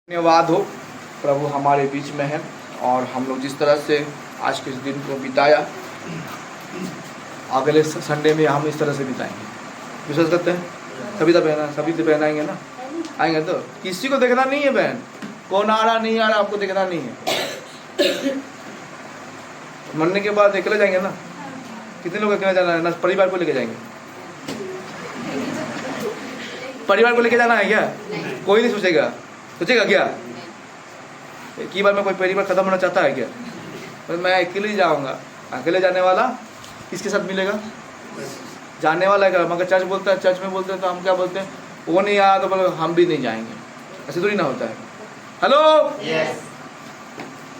धन्यवाद हो प्रभु हमारे बीच में है और हम लोग जिस तरह से आज के इस दिन को बिताया अगले संडे में हम इस तरह से बिताएंगे। विश्वास करते हैं? सभी तो पहनाएंगे ना, आएंगे तो किसी को देखना नहीं है बहन, कौन आ रहा नहीं आ रहा आपको देखना नहीं है। मरने के बाद अकेले जाएंगे ना, कितने लोग अकेले जाना है ना, परिवार को लेके जाएंगे? परिवार को लेके जाना है क्या? कोई नहीं सोचेगा क्या एक ही बार में कोई परिवार खत्म होना चाहता है क्या? तो मैं अकेले ही जाऊंगा। अकेले जाने वाला किसके साथ मिलेगा? जाने वाला है। मगर चर्च बोलता है, चर्च में बोलते हैं तो हम क्या बोलते हैं, वो नहीं आया तो बोलो हम भी नहीं जाएंगे। ऐसे थोड़ी ना होता है। Hello,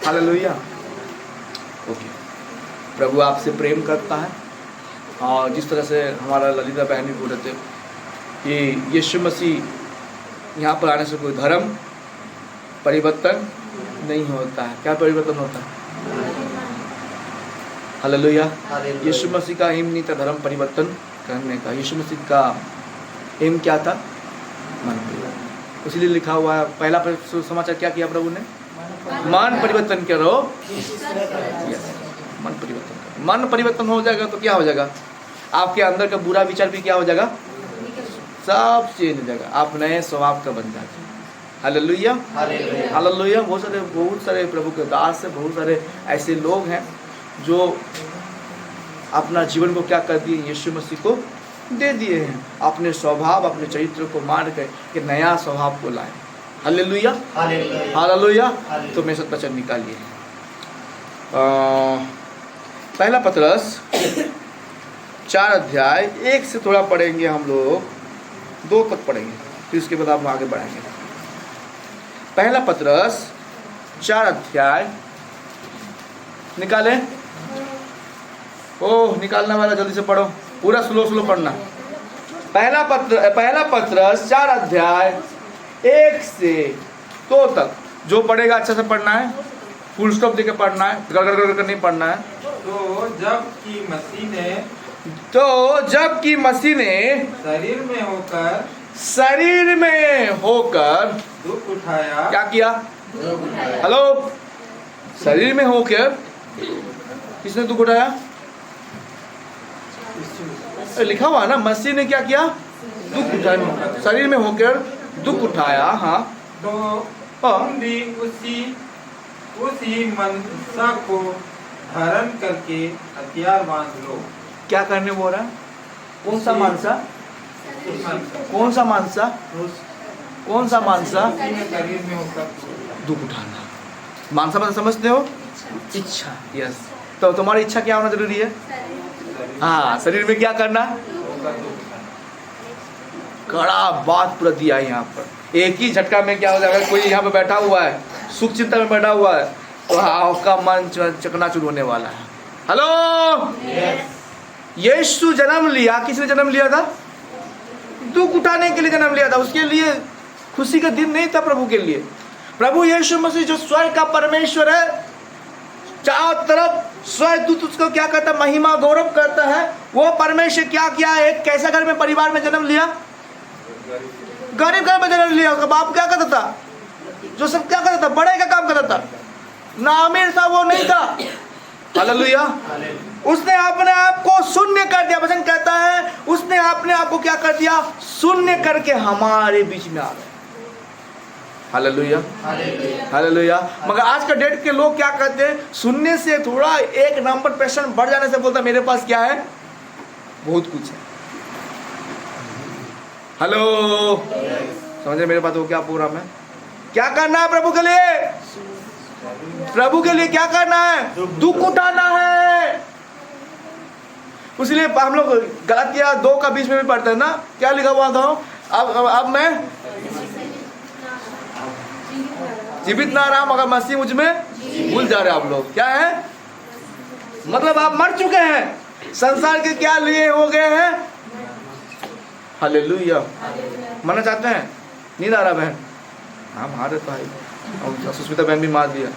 hallelujah. ओके, प्रभु आपसे प्रेम करता है और जिस तरह से हमारा ललिता बहन भी बोल रहे थे कि यीशु मसीह यहाँ पर आने से कोई धर्म परिवर्तन नहीं होता है। क्या परिवर्तन होता है? हालेलुया। यीशु मसीह का एम नहीं था धर्म परिवर्तन करने का। यीशु मसीह का एम क्या था? मन परिवर्तन। इसलिए लिखा हुआ है, पहला समाचार क्या किया प्रभु ने? मन परिवर्तन करो। मन परिवर्तन करो। मन परिवर्तन हो जाएगा तो क्या हो जाएगा? आपके अंदर का बुरा विचार भी क्या हो जाएगा? सब चेंज हो जाएगा। आप नए स्वभाव का बन जाते हैं। Hallelujah, hallelujah. बहुत सारे प्रभु के दास है, बहुत सारे ऐसे लोग हैं जो अपना जीवन को क्या कर दिए? यीशु मसीह को दे दिए हैं। अपने स्वभाव, अपने चरित्र को मार कर कि नया स्वभाव को लाए। Hallelujah, hallelujah. तो मैं सब वचन निकालिए। पहला पतरस 4 अध्याय 1 से थोड़ा पढ़ेंगे हम लोग, 2 तक पढ़ेंगे, फिर उसके बाद आप आगे बढ़ाएंगे। पहला पतरस 4 अध्याय निकालें। ओह, निकालने वाला जल्दी से पढ़ो, पूरा स्लो पढ़ना। पहला पतरस 4 अध्याय 1 से 2 तक। जो पढ़ेगा अच्छा से पढ़ना है, फुल स्टॉप देके पढ़ना है, गड़गड़ कर नहीं पढ़ना है। तो जबकि मसीह ने शरीर में होकर दुख उठाया। क्या किया? हेलो, शरीर में होकर किसने दुख उठाया? लिखा हुआ है ना, मसीह ने क्या किया? दुख उठाया। शरीर में होकर दुख उठाया। हाँ, तो तुम भी उसी मनसा को धारण करके हथियार बांध लो। क्या करने बोल रहा है? कौन सा मानसा? कौन सा मानसा? कौन सा मानसा? शरीर में होकर दुख उठाना। मानसा मतलब समझते हो? इच्छा। यस। तो तुम्हारी इच्छा क्या होना जरूरी है? हाँ, शरीर में क्या करना? कड़ा बात पूरा दिया है यहाँ पर। एक ही झटका में क्या हो जाएगा? कोई यहाँ पे बैठा हुआ है, सुख चिंता में बैठा हुआ है, तो आपका मन चकनाचूर होने वाला है। हेलो, यीशु जन्म लिया, किसने जन्म लिया था? दुख उठाने के लिए जन्म लिया था। उसके लिए खुशी का दिन नहीं था प्रभु के लिए। प्रभु यीशु मसीह जो स्वर्ग का परमेश्वर है, चारों तरफ स्वर्ग दूत उसको क्या करता है? महिमा गौरव करता है। वो परमेश्वर क्या किया? एक कैसा घर में, परिवार में जन्म लिया? गरीब घर में जन्म लिया। उसका बाप क्या करता था? जो सब क्या करता था? बड़े का काम करता था ना, अमीर था वो नहीं था। हालेलुया। उसने अपने आप को शून्य कर दिया। वचन कहता है उसने अपने आप को क्या कर दिया? शून्य करके हमारे बीच में आ गए। Hallelujah, hallelujah. मगर आज का डेट के लोग क्या करते हैं? शून्य से थोड़ा 1 नंबर % बढ़ जाने से बोलता मेरे पास क्या है? बहुत कुछ है। हेलो, समझे मेरे पास वो क्या प्रोग्राम है? क्या करना है प्रभु के लिए? प्रभु के लिए क्या करना है? दुख उठाना है। इसलिए हम लोग गलातिया 2:20 में भी पढ़ते हैं ना, क्या लिखा हुआ था? अब मैं जीवित ना रहा मगर मसीह मुझ में। भूल जा रहे आप लोग क्या है? मतलब आप मर चुके हैं, संसार के क्या लिए हो गए हैं? हालेलुया। मरना चाहते हैं? नींद आ रहा बहन? हाँ, मार तो है। सुष्मिता बहन भी मार दिया।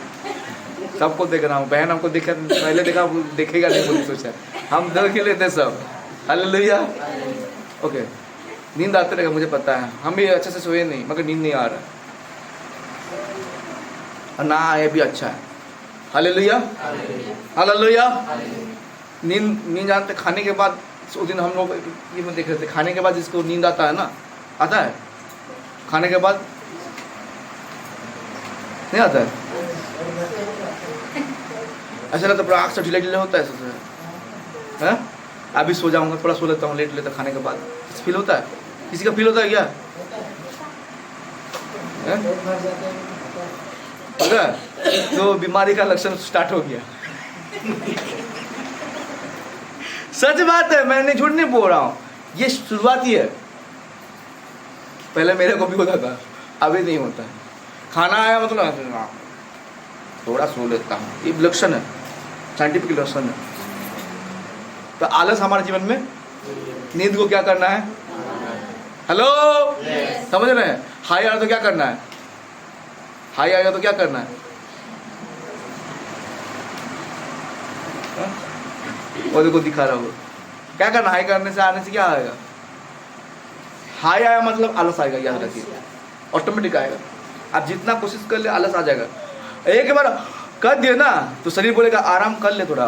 सबको देख रहा हूँ। बहन हमको देखा, पहले देखा, देखेगा नहीं बोली सोचा। हम देख लेते सब। हालेलुया। ओके, नींद आते रहेगा मुझे पता है। हम भी अच्छे से सोए नहीं, मगर नींद नहीं आ रहा। और ना आए भी अच्छा है। Hallelujah hallelujah. नींद जानते खाने के बाद, उस दिन हम लोग ये में देख रहे थे, खाने के बाद जिसको नींद आता है ना, आता है खाने के बाद, नहीं आता है? ऐसा लगता है पूरा आँख से ढीला ढीला होता है ऐसा है। अभी सो जाऊंगा, थोड़ा सो लेता हूँ लेट लेता खाने के बाद, फील होता है? किसी का फील होता है क्या? तो बीमारी का लक्षण स्टार्ट हो गया। सच बात है, मैंने झूठ नहीं बोल रहा हूँ, ये शुरुआत ही है। पहले मेरे को भी होता था, अभी नहीं होता है। खाना आया मतलब थोड़ा सो लेता हूँ, ये लक्षण है, साइंटिफिक लक्षण है। तो आलस हमारे जीवन में, नींद को क्या करना है? हेलो, समझ रहे हैं? हाई आया तो क्या करना है? हाई आएगा तो क्या करना है? वो देखो दिखा रहा हूँ, क्या करना? हाई करने से, आने से क्या आएगा? हाई आया मतलब आलस आएगा, याद रखिए, ऑटोमेटिक आएगा। आप जितना कोशिश कर ले आलस आ जाएगा। एक बार कर दिए ना तो शरीर बोलेगा आराम कर ले थोड़ा।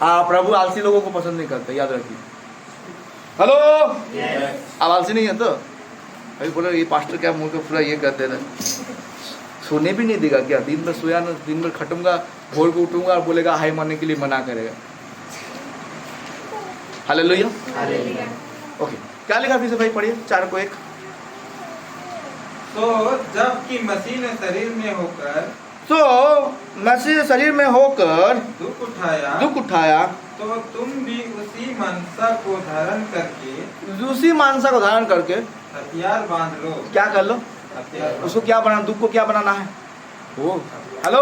प्रभु आलसी लोगों को पसंद नहीं करते, याद रखिए। हेलो, आप आलसी नहीं है तो अभी बोलो ये पास्टर क्या मुंह को पूरा ये कर दे रहा, सोने भी नहीं देगा क्या? दिन में सोया ना, दिन में खटूंगा, भोर को उठूंगा और बोलेगा हाई मारने के लिए मना करेगा। हालेलुया। ओके, क्या लिखा फिर से भाई, पढ़िए 4 को 1। तो जबकि मसीह ने शरीर में होकर, तो मसीह शरीर में होकर दुख उठाया, तो तुम भी उसी मनसा को धारण करके हथियार बांध लो। क्या कर लो? हथियार उसको क्या बनाना, दुख को क्या बनाना है? वो हेलो,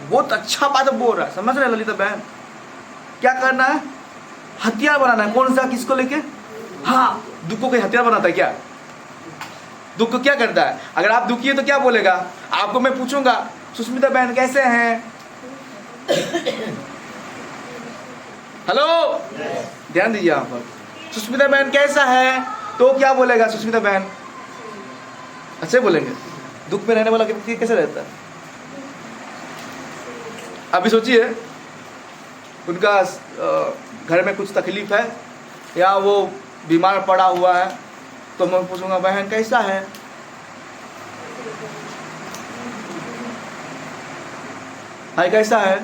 बहुत अच्छा बात बोल रहा है, समझ रहे ललिता बहन? क्या करना है? हथियार बनाना है। कौन सा? किसको लेके? हाँ, दुख को कोई हथियार बनाता है क्या? दुख को क्या करता है? अगर आप दुखी है तो क्या बोलेगा? आपको मैं पूछूंगा सुष्मिता बहन कैसे हैं? हेलो, ध्यान दीजिए यहाँ पर। सुष्मिता बहन कैसा है तो क्या बोलेगा सुष्मिता बहन? अच्छे बोलेंगे। दुख में रहने वाला व्यक्ति कैसे रहता है? अभी सोचिए, उनका घर में कुछ तकलीफ है या वो बीमार पड़ा हुआ है, तो मैं पूछूंगा बहन कैसा है? भाई कैसा है?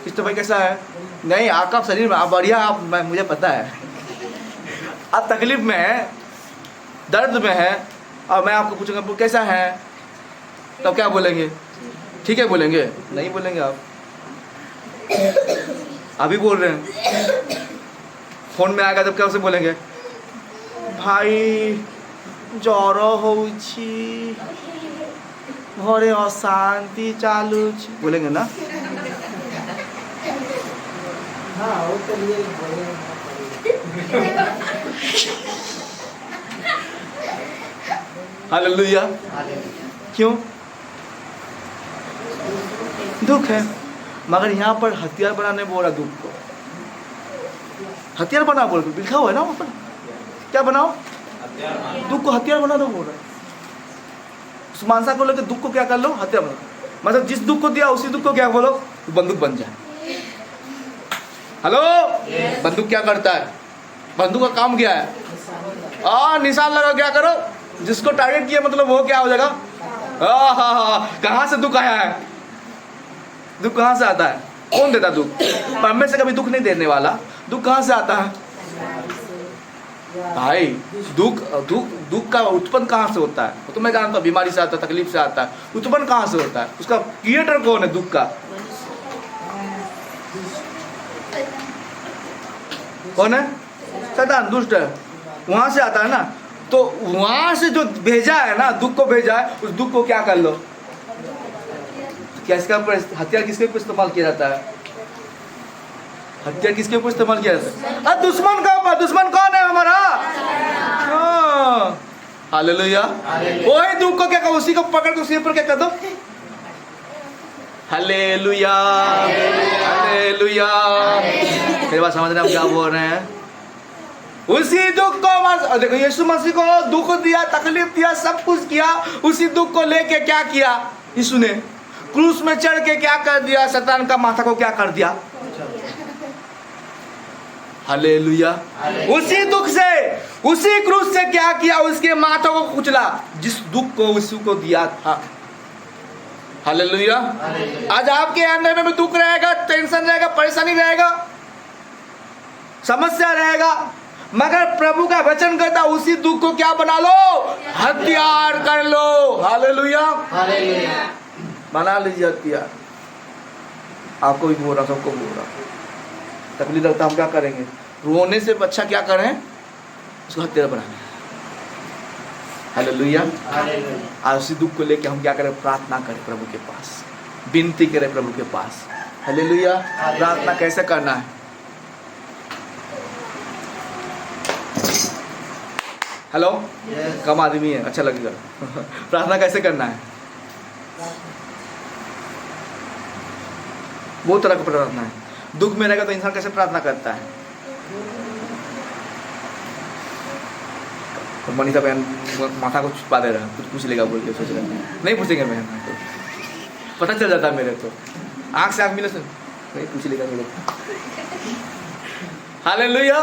कृष्ण भाई कैसा है? नहीं, आपका शरीर में आप बढ़िया, आप मुझे पता है आप तकलीफ में है, दर्द में है, और मैं आपको पूछूंगा कैसा है, तब तो क्या बोलेंगे? ठीक है बोलेंगे? नहीं बोलेंगे आप। अभी बोल रहे हैं, फोन में आएगा तब क्या उसे बोलेंगे? भाई ज्वर होउछि, घरे अशांति चालू, बोलेंगे ना? हाँ, वो तो ये हालेलुया। क्यों? दुख है, मगर यहाँ पर हथियार बनाने बोल रहा, दुख को हथियार बना बोल लिखा हुआ है ना वहाँ पर। क्या बनाओ? दुख को हथियार बना दो बोल रहा है। उस मानसा को लेकर दुख को क्या कर लो? हथियार बना। मतलब जिस दुख को दिया उसी दुख को क्या बोलो? बंदूक बन जाए। हेलो, बंदूक क्या करता है? बंदूक का काम क्या है? निशान लगा, क्या करो? जिसको टारगेट किया मतलब वो क्या हो जाएगा? कहाँ से दुख आया है? दुख कहाँ से आता है? कौन देता दुख? परमेश्वर से कभी दुख नहीं देने वाला। दुख कहाँ से आता है भाई? दुख का उत्पन्न कहाँ से होता है? तो मैं जानता हूँ, बीमारी से आता है, तकलीफ से आता है। उत्पन्न कहाँ से होता है? उसका क्रिएटर कौन है दुख का? कौन है? शैतान, दुष्ट है, वहां से आता है ना। तो वहां से जो भेजा है ना, दुख को भेजा है, उस दुख को क्या कर लो? क्या इसका हथियार किसके ऊपर इस्तेमाल किया जाता है? हथियार किसके ऊपर इस्तेमाल किया जाता है? दुश्मन का ऊपर। दुश्मन कौन है हमारा? हालेलुया। वही दुख को क्या करो? उसी को पकड़ के उसी ऊपर क्या कर दो? Hallelujah, hallelujah. मेरी बात समझ रहे हैं आप क्या बोल रहे हैं? उसी दुख को देखो, यीशु मसीह को दुख दिया, तकलीफ दिया, सब कुछ किया। उसी दुख को लेके क्या किया यीशु ने? क्रूस में चढ़ के क्या कर दिया? शैतान का माथा को क्या कर दिया? हालेलुया। उसी दुख से, उसी क्रूस से क्या किया? उसके माथा को कुचला, जिस दुख को यीशु को दिया था। हालेलुया। आज आपके अंदर में भी दुख रहेगा, टेंशन रहेगा, परेशानी रहेगा, समस्या रहेगा, मगर प्रभु का वचन कहता उसी दुख को क्या बना लो? हथियार कर लो। हालेलुया। बना लीजिए हथियार। आपको भी बोल रहा, सबको बोल रहा। तकलीफ लगता हम क्या करेंगे? रोने से अच्छा क्या करें? उसको हथियार बनाना। हालेलुया। आज उसी दुख को लेके हम क्या करें? प्रार्थना करें प्रभु के पास, विनती करें प्रभु के पास। हालेलुया। प्रार्थना कैसे करना है? हेलो, कम आदमी है, अच्छा लगेगा। प्रार्थना कैसे करना है? बहुत तरह का प्रार्थना है। दुख में रहेगा तो इंसान कैसे प्रार्थना करता है? तो मनीषा बहन माथा को छुपा दे रहा है, कुछ पूछ लेगा बोल के सोच रहा है। नहीं पूछेंगे बहन, तो पता चल जाता है मेरे तो, आँख से आँख मिले से नहीं पूछ लेगा मेरे को। हालेलुया।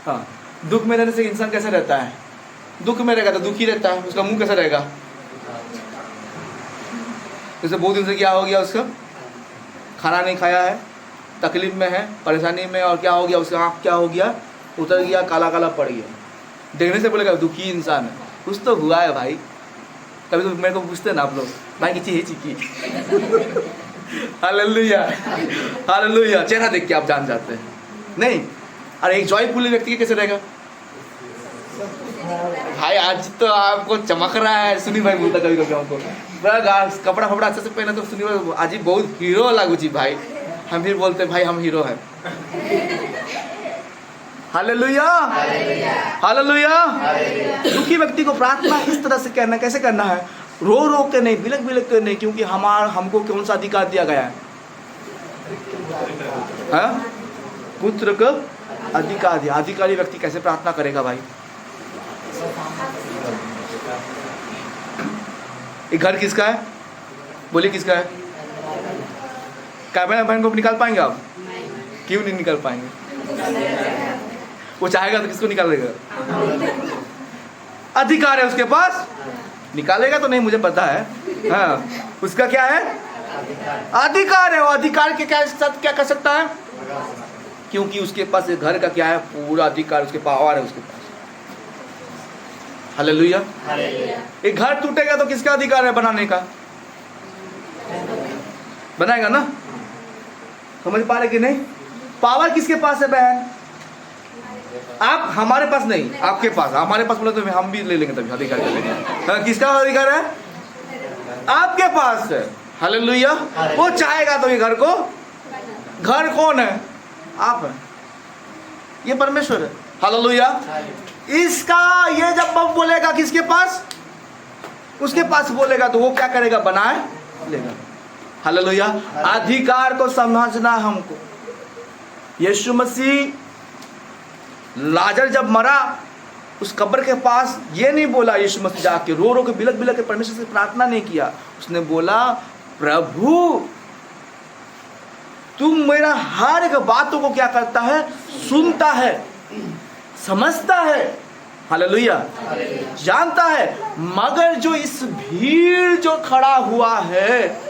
हाँ, दुख में रहने से इंसान कैसे रहता है? दुख में रहेगा तो दुखी रहता है, उसका मुंह कैसा रहेगा? जैसे बहुत दिन से क्या हो गया, उसका खाना नहीं खाया है, तकलीफ में है, परेशानी में, और क्या हो गया? उसका आँख क्या हो गया? उतर गया, काला काला पड़ गया। देखने से बोलेगा दुखी इंसान है। कुछ तो हुआ है भाई। कभी तो मेरे को पूछते ना आप लोग, भाई किसी है चिकी? Hallelujah, hallelujah. चेहरा देख के आप जान जाते हैं। नहीं, और एक जॉयफुल व्यक्ति कैसे रहेगा? भाई आज तो आपको चमक रहा है। सुनी भाई बोलता कभी कभी हमको, कपड़ा फपड़ा अच्छे से पहना तो सुनी भाई आज ही बहुत हीरो लागू जी भाई। हम फिर बोलते भाई हम हीरो हैं। Hallelujah, hallelujah. दुखी व्यक्ति को प्रार्थना इस तरह से करना, कैसे करना है? रो रो के नहीं, बिलक बिलक के नहीं, क्योंकि हमको कौन सा अधिकार दिया गया है? हाँ? पुत्र को अधिकार दिया। अधिकारी व्यक्ति कैसे प्रार्थना करेगा भाई? ये घर किसका है? बोलिए किसका है? कैमरा बहन को निकाल पाएंगे आप? क्यों नहीं निकाल पाएंगे? वो चाहेगा तो किसको निकाल देगा? अधिकार है उसके पास, निकालेगा तो नहीं मुझे पता है। हाँ, उसका क्या है? अधिकार है। वो अधिकार के क्या साथ क्या कर सकता है? क्योंकि उसके पास घर का क्या है? पूरा अधिकार, उसके पावर है उसके पास। हालेलुया। एक घर टूटेगा तो किसका अधिकार है बनाने का? बनाएगा ना? समझ पा रहे कि नहीं? पावर किसके पास है बहन? आप, हमारे पास नहीं, आपके पास। हमारे पास बोले तो हम भी ले लेंगे तभी अधिकार कर लेंगे। हाँ, किसका अधिकार है? आपके पास है। हालेलुया। वो चाहेगा तो ये घर को, घर कौन है? आप है, ये परमेश्वर है। हालेलुया। इसका ये जब बोलेगा किसके पास? उसके पास बोलेगा तो वो क्या करेगा? बनाए लेगा। हालेलुया। अधिकार को समझना हमको। यीशु मसीह लाजर जब मरा, उस कब्र के पास ये नहीं बोला यीशु मसीह जाके रो रो के बिलक बिलक के परमेश्वर से प्रार्थना नहीं किया। उसने बोला प्रभु तुम मेरा हर एक बातों को क्या करता है? सुनता है, समझता है। हालेलुया। जानता है। मगर जो इस भीड़ जो खड़ा हुआ है,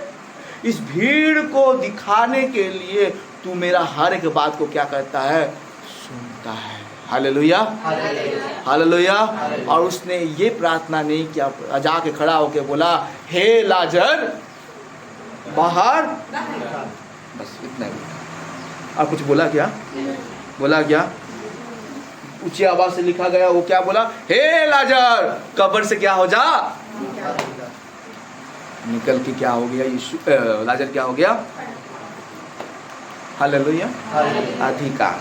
इस भीड़ को दिखाने के लिए तू मेरा हर एक बात को क्या करता है? सुनता है। Hallelujah, hallelujah. और उसने ये प्रार्थना नहीं किया, जाके खड़ा होके बोला हे लाजर बाहर, बस इतना ही। और कुछ बोला क्या? बोला क्या? ऊंची आवाज से लिखा गया, वो क्या बोला? हे लाजर कब्र से क्या हो जा, निकल के क्या हो गया? यीशु लाजर क्या हो गया? हालेलुया। अधिकार।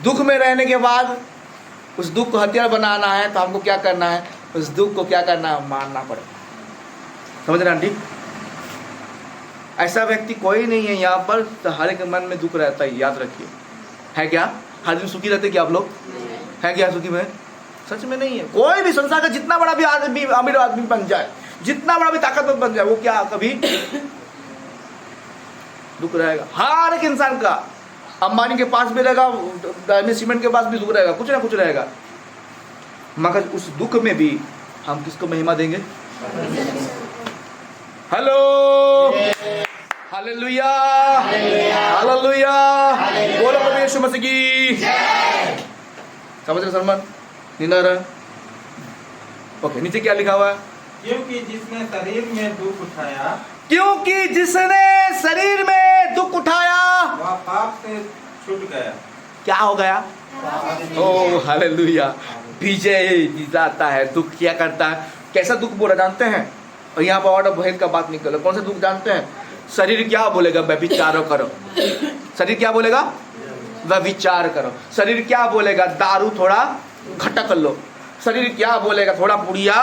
दुख में रहने के बाद उस दुख को हथियार बनाना है तो हमको क्या करना है? उस दुख को क्या करना है? मारना पड़ेगा। समझ रहे आंटी? ऐसा व्यक्ति कोई नहीं है यहाँ पर तो हर एक मन में दुख रहता है, याद रखिए। है क्या? हर दिन सुखी रहते क्या आप लोग? हैं क्या सुखी में? सच में नहीं है। कोई भी संसार का जितना बड़ा भी आदमी, अमीर आदमी बन जाए, जितना बड़ा भी ताकतवर बन जाए, वो क्या कभी दुख रहेगा? हर एक इंसान का, अंबानी के पास भी रहेगा, डायमंड सीमेंट के पास भी दुख रहेगा, कुछ ना कुछ रहेगा, मगर उस दुख में भी हम किसको महिमा देंगे? हेलो, हालेलुया, हालेलुया, बोलो प्रभु यीशु मसीह की। समझ रहे सलमान? नींद आ रहा है? ओके, नीचे क्या लिखा हुआ है? क्योंकि जिसने शरीर में दुख उठाया, क्योंकि जिसने शरीर में दुख उठाया वह पाप से छूट गया। क्या हो गया? ओ हालेलुया, विजय जिताता है, दुख क्या करता है? कैसा दुख बोला जानते हैं? और यहाँ पर और भेद का बात निकल, कौन सा दुख जानते हैं? शरीर क्या बोलेगा? व्यभिचार करो। शरीर क्या बोलेगा? व्यभिचार करो। शरीर क्या बोलेगा? दारू थोड़ा खट्टा कर लो। शरीर क्या बोलेगा? थोड़ा पुड़िया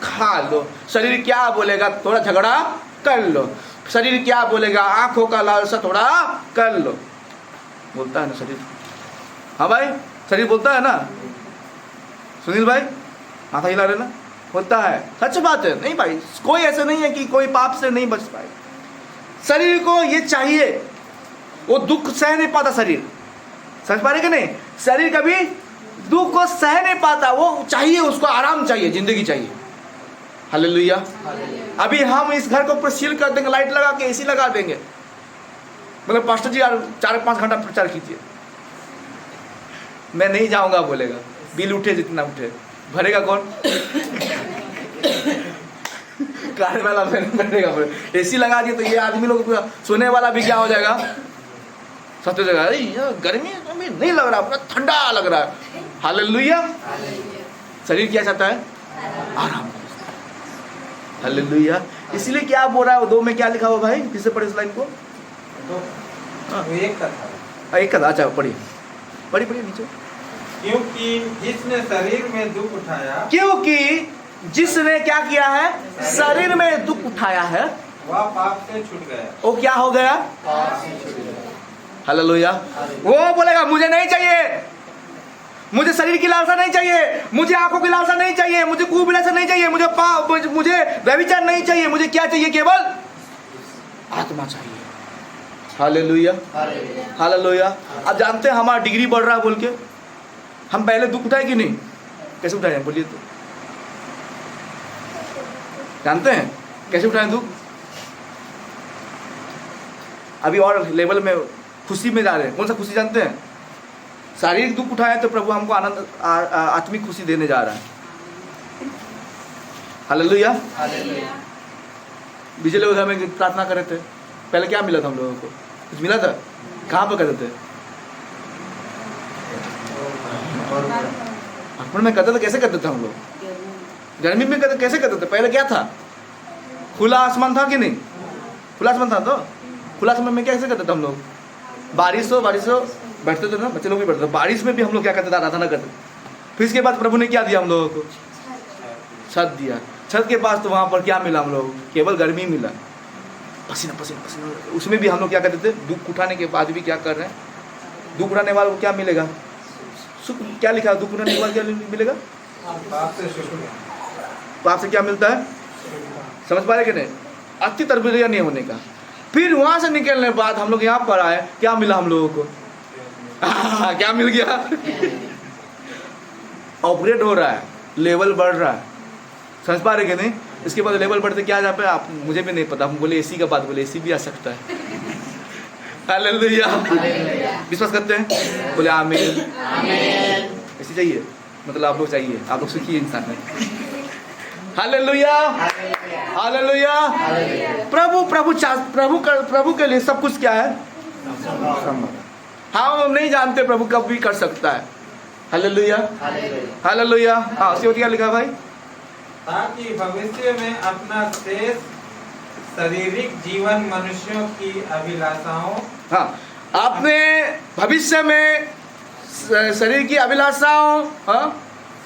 खा लो। शरीर क्या बोलेगा? थोड़ा झगड़ा कर लो। शरीर क्या बोलेगा? आंखों का लालसा थोड़ा कर लो। बोलता है ना शरीर? हाँ भाई, शरीर बोलता है ना? सुनील भाई माथा हिला रहे ना? होता है, सच बात है। नहीं भाई, कोई ऐसा नहीं है कि कोई पाप से नहीं बच पाए। शरीर को ये चाहिए, वो दुख सह नहीं पाता शरीर। समझ पा रहे कि नहीं? शरीर कभी दुख को सह नहीं पाता, वो चाहिए, उसको आराम चाहिए, जिंदगी चाहिए। हालेलुया। अभी हम इस घर को पूरा सील कर देंगे, लाइट लगा के एसी लगा देंगे, मतलब पास्टर जी 4-5 घंटा प्रचार कीजिए, मैं नहीं जाऊंगा बोलेगा। बिल उठे जितना उठे, भरेगा कौन? कार वाला भरेगा। एसी लगा दिए तो ये आदमी लोग सोने वाला भी क्या हो जाएगा? सत्य जगह गर्मी नहीं लग रहा, पूरा ठंडा लग रहा है। हालेलुया। शरीर क्या चाहता है? आराम। हालेलुया। इसलिए क्या बोल रहा है? 2 में क्या लिखा हुआ भाई? किससे पढ़े इस लाइन को? एक कथा। एक कथा। अच्छा पढ़िए, पढ़िए नीचे। क्योंकि जिसने शरीर में दुख उठाया, क्योंकि जिसने क्या किया है? शरीर में दुख उठाया है, वह पाप से छूट गया। वो क्या हो गया? हालेलुया। वो बोलेगा मुझे नहीं चाहिए, मुझे शरीर की लालसा नहीं चाहिए, मुझे आंखों की लालसा नहीं चाहिए, मुझे कुविलासा नहीं चाहिए, मुझे व्यभिचार नहीं चाहिए, मुझे क्या चाहिए? केवल आत्मा चाहिए। Hallelujah, hallelujah. अब जानते हैं हमारा डिग्री बढ़ रहा है बोल के, हम पहले दुख उठाए कि नहीं? कैसे उठाए हैं बोलिए तो? जानते हैं कैसे उठाए दुख? अभी और लेवल में खुशी में जा रहे हैं। कौन सा खुशी जानते हैं? शारीरिक दुख उठाए तो प्रभु हमको आनंद, आत्मिक खुशी देने जा रहा है। हालेलुया। बीजे लोग हमें प्रार्थना कर रहे थे, पहले क्या मिला था हम लोगों को? कुछ मिला था? कहाँ पर करते थे? अर्पण में करते थे। कैसे करते थे हम लोग? गर्मी में करते, कैसे करते थे? पहले क्या था? खुला आसमान था कि नहीं? खुला आसमान था। तो खुला आसमान में कैसे करते थे हम लोग? बारिश हो बैठते थे ना, बच्चे लोग भी बैठते थे। बारिश में भी हम लोग क्या करते थे? आराधना करते। फिर इसके बाद प्रभु ने क्या दिया हम लोगों को? छत दिया। छत के पास तो वहाँ पर क्या मिला हम लोग? केवल गर्मी मिला, पसीना पसीना पसीना। उसमें भी हम लोग क्या करते थे? दुख उठाने के बाद भी क्या कर रहे हैं? दुख उठाने वाले को क्या मिलेगा? सुख। क्या लिखा है? दुख उठाने के बाद क्या मिलेगा? पाप से क्या मिलता है? समझ पा रहे कि नहीं? अति तरबिया नहीं होने का। फिर वहां से निकलने के बाद हम लोग यहाँ पर आए, क्या मिला हम लोगों को? क्या मिल गया? अपग्रेड हो रहा है, लेवल बढ़ रहा है। समझ पा रहे कि नहीं? इसके बाद लेवल बढ़ते क्या जा पे आप, मुझे भी नहीं पता। हम बोले एसी का बात, बोले एसी भी आ सकता है। हालेलुया। विश्वास करते हैं? बोले आमीन। ऐसी चाहिए, मतलब आप लोग चाहिए, आप लोग सुखी इंसान है। Hallelujah, hallelujah. प्रभु के लिए सब कुछ क्या है? हाँ, हम नहीं जानते प्रभु कब भी कर सकता है। Hallelujah, hallelujah. हाँ, उसके बाद क्या लिखा भाई? ताकि भविष्य में अपना शेष शारीरिक जीवन मनुष्यों की अभिलाषाओं, हाँ, आपने भविष्य में शरीर की अभिलाषाओं, हाँ,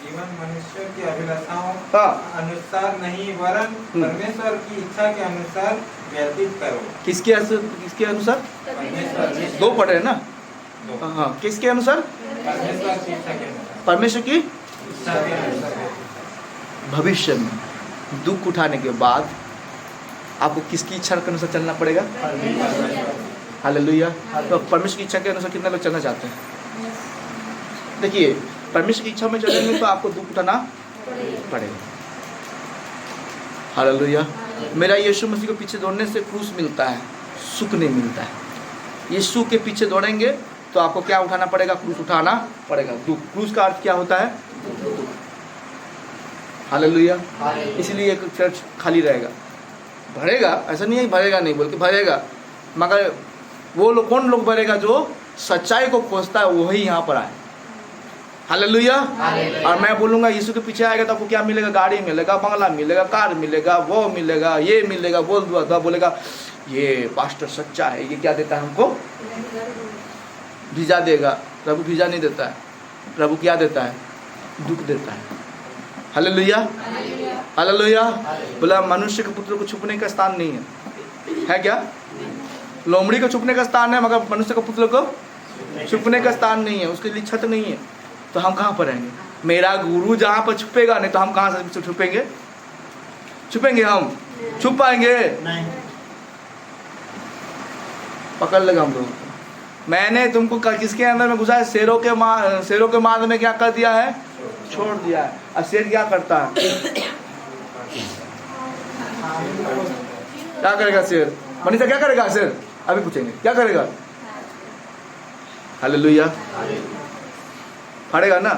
जीवन मनुष्यों की अभिलाषाओं हाँ, अनुसार नहीं वरन परमेश्वर की इच्छा के अनुसार व्यतीत करो। किसके अनुसार? परमेश्वर 2 पढ़े ना, हाँ, किसके अनुसार? परमेश्वर की इच्छा के अनुसार। परमेश्वर की इच्छा के अनुसार। भविष्य में दुख उठाने के बाद आपको किसकी इच्छा के अनुसार चलना पड़ेगा? हालेलुया। तो परमेश्वर की इच्छा के अनुसार कितने लोग चलना चाहते हैं? देखिए, परमेश्वर की इच्छा में चलेंगे तो आपको दुख उठाना पड़ेगा। हालेलुया। मेरा यीशु मसीह के पीछे दौड़ने से क्रूस मिलता है, सुख नहीं मिलता है। यीशु के पीछे दौड़ेंगे तो आपको क्या उठाना पड़ेगा? क्रूस उठाना पड़ेगा। दुख, क्रूस का अर्थ क्या होता है? हालेलुया। इसलिए एक चर्च खाली रहेगा, भरेगा, ऐसा नहीं है भरेगा नहीं बोल के भरेगा, मगर वो लोग, कौन लोग भरेगा? जो सच्चाई को खोजता है वही यहाँ पर आए। हालेलुया। और मैं बोलूँगा यीशु के पीछे आएगा तो आपको क्या मिलेगा? गाड़ी मिलेगा, बंगला मिलेगा, कार मिलेगा, वो मिलेगा, ये मिलेगा। बोलेगा ये पास्टर सच्चा है, ये क्या देता है हमको? वीजा देगा। प्रभु वीजा नहीं देता है, प्रभु क्या देता है? दुख देता है। Hallelujah, hallelujah. बोला मनुष्य के पुत्र को छुपने का स्थान नहीं है क्या? लोमड़ी को छुपने का स्थान है, मगर मनुष्य के पुत्र को छुपने का स्थान नहीं है, उसके लिए छत नहीं है। तो हम कहाँ पर रहेंगे? मेरा गुरु जहाँ पर छुपेगा नहीं तो हम कहाँ से छुपेंगे? छुपेंगे हम? छुप पाएंगे? नहीं। पकड़ लेगा हम लोग। मैंने तुमको किसके अंदर में घुसा है? शेरों के माद में क्या कर दिया है? छोड़ दिया है। और शेर क्या करता है? क्या करेगा शेर? मनीषा क्या करेगा शेर? अभी पूछेंगे क्या करेगा? हालेलुया। फाड़ेगा ना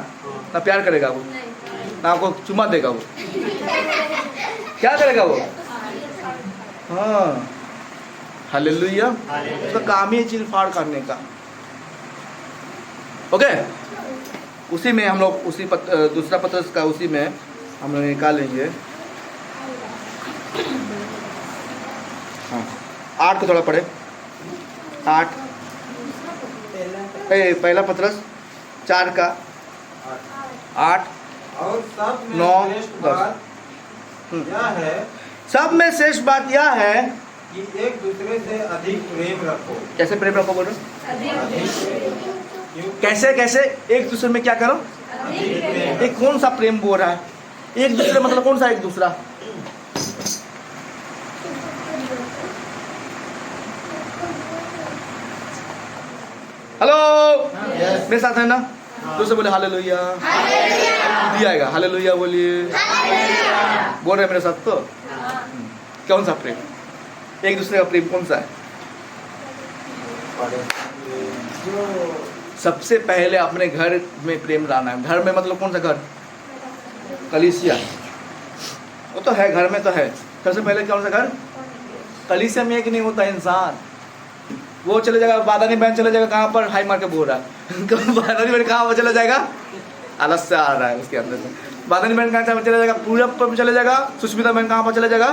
प्यार करेगा वो, ना आपको चुमा देगा वो। क्या करेगा वो? हाँ, हालेलुया। उसका काम ही चील फाड़ करने का। ओके, उसी में हम लोग दूसरा पत्र का उसी में हम लोग निकालेंगे। हाँ, 8 को थोड़ा पढ़े। 8 पहला पत्रस 4 का 8 और सब में 9 श्रेष्ठ 10। बात यह है सब में श्रेष्ठ बात यह है कि एक दूसरे से अधिक प्रेम रखो। कैसे प्रेम रखो बोलो? कैसे कैसे? एक दूसरे में क्या करो? अधिक प्रेम। एक कौन सा प्रेम बोल रहा है? एक दूसरे मतलब कौन सा एक दूसरा? हेलो, मेरे साथ है ना? दूसरे बोले हालेलुया। दिया आएगा हालेलुया बोलिए। बोल रहे मेरे साथ तो? कौन सा प्रेम? एक दूसरे का प्रेम कौन सा है? सबसे पहले अपने घर में प्रेम लाना है। घर में मतलब कौन सा घर? कलीसिया। वो तो है, घर में तो है। सबसे पहले कौन सा घर? कलीसिया में एक नहीं होता इंसान। वो चले जाएगा, बादानी बहन चले जाएगा कहाँ पर? हाई मार के बोल रहा है। बादानी बहन कहाँ पर चला जाएगा? अलग से आ रहा है उसके अंदर से। बादानी बहन कहाँ चला जाएगा? पूरब पर चले जाएगा। सुष्मिता बहन कहाँ पर चले जाएगा?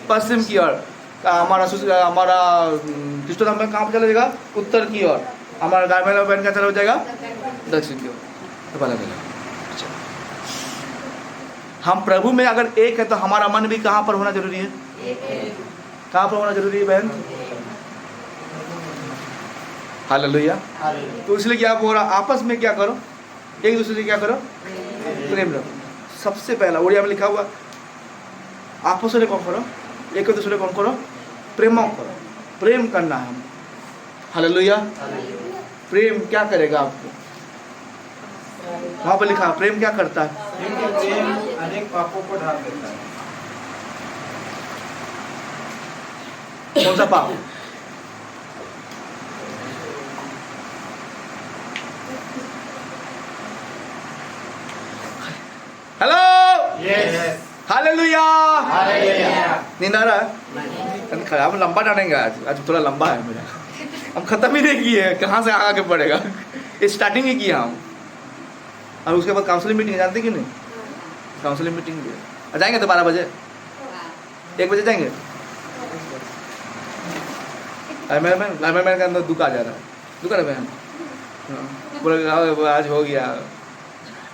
पश्चिम की ओर। हमारा कृष्णधाम बहन कहाँ पर चले जाएगा? उत्तर की ओर। हमारा गायमेला बहन कहाँ चला जाएगा? दक्षिण की ओर। तो पता चला। हम प्रभु में अगर एक है तो हमारा मन भी कहाँ पर होना जरूरी है? कहाँ पर होना जरूरी है बहन? हालेलुया। तो इसलिए क्या बोल रहा? आपस में क्या करो? एक दूसरे से क्या करो? प्रेम रखो। सबसे पहला उड़िया में लिखा हुआ, आपस में कौन करो? एक दूसरे कौन करो? प्रेम करो। प्रेम करना है हम। हालेलुया। प्रेम क्या करेगा आपको? वहाँ पर लिखा प्रेम क्या करता है? प्रेम अनेक पापों को ढाक देता है। कौन सा पाप? Hello, hallelujah. नींद आ रहा है? हम लंबा डालेंगे आज थोड़ा लंबा है मेरा। हम खत्म ही नहीं किए, कहाँ से आगे बढ़ेगा? स्टार्टिंग ही किया हम। और उसके बाद काउंसलिंग मीटिंग जानते कि नहीं? काउंसलिंग मीटिंग भी जाएंगे तो 12 बजे, 1 बजे जाएंगे। मैं के अंदर दुख आ जा रहा है। दुख है बहन? बोले आज हो गया,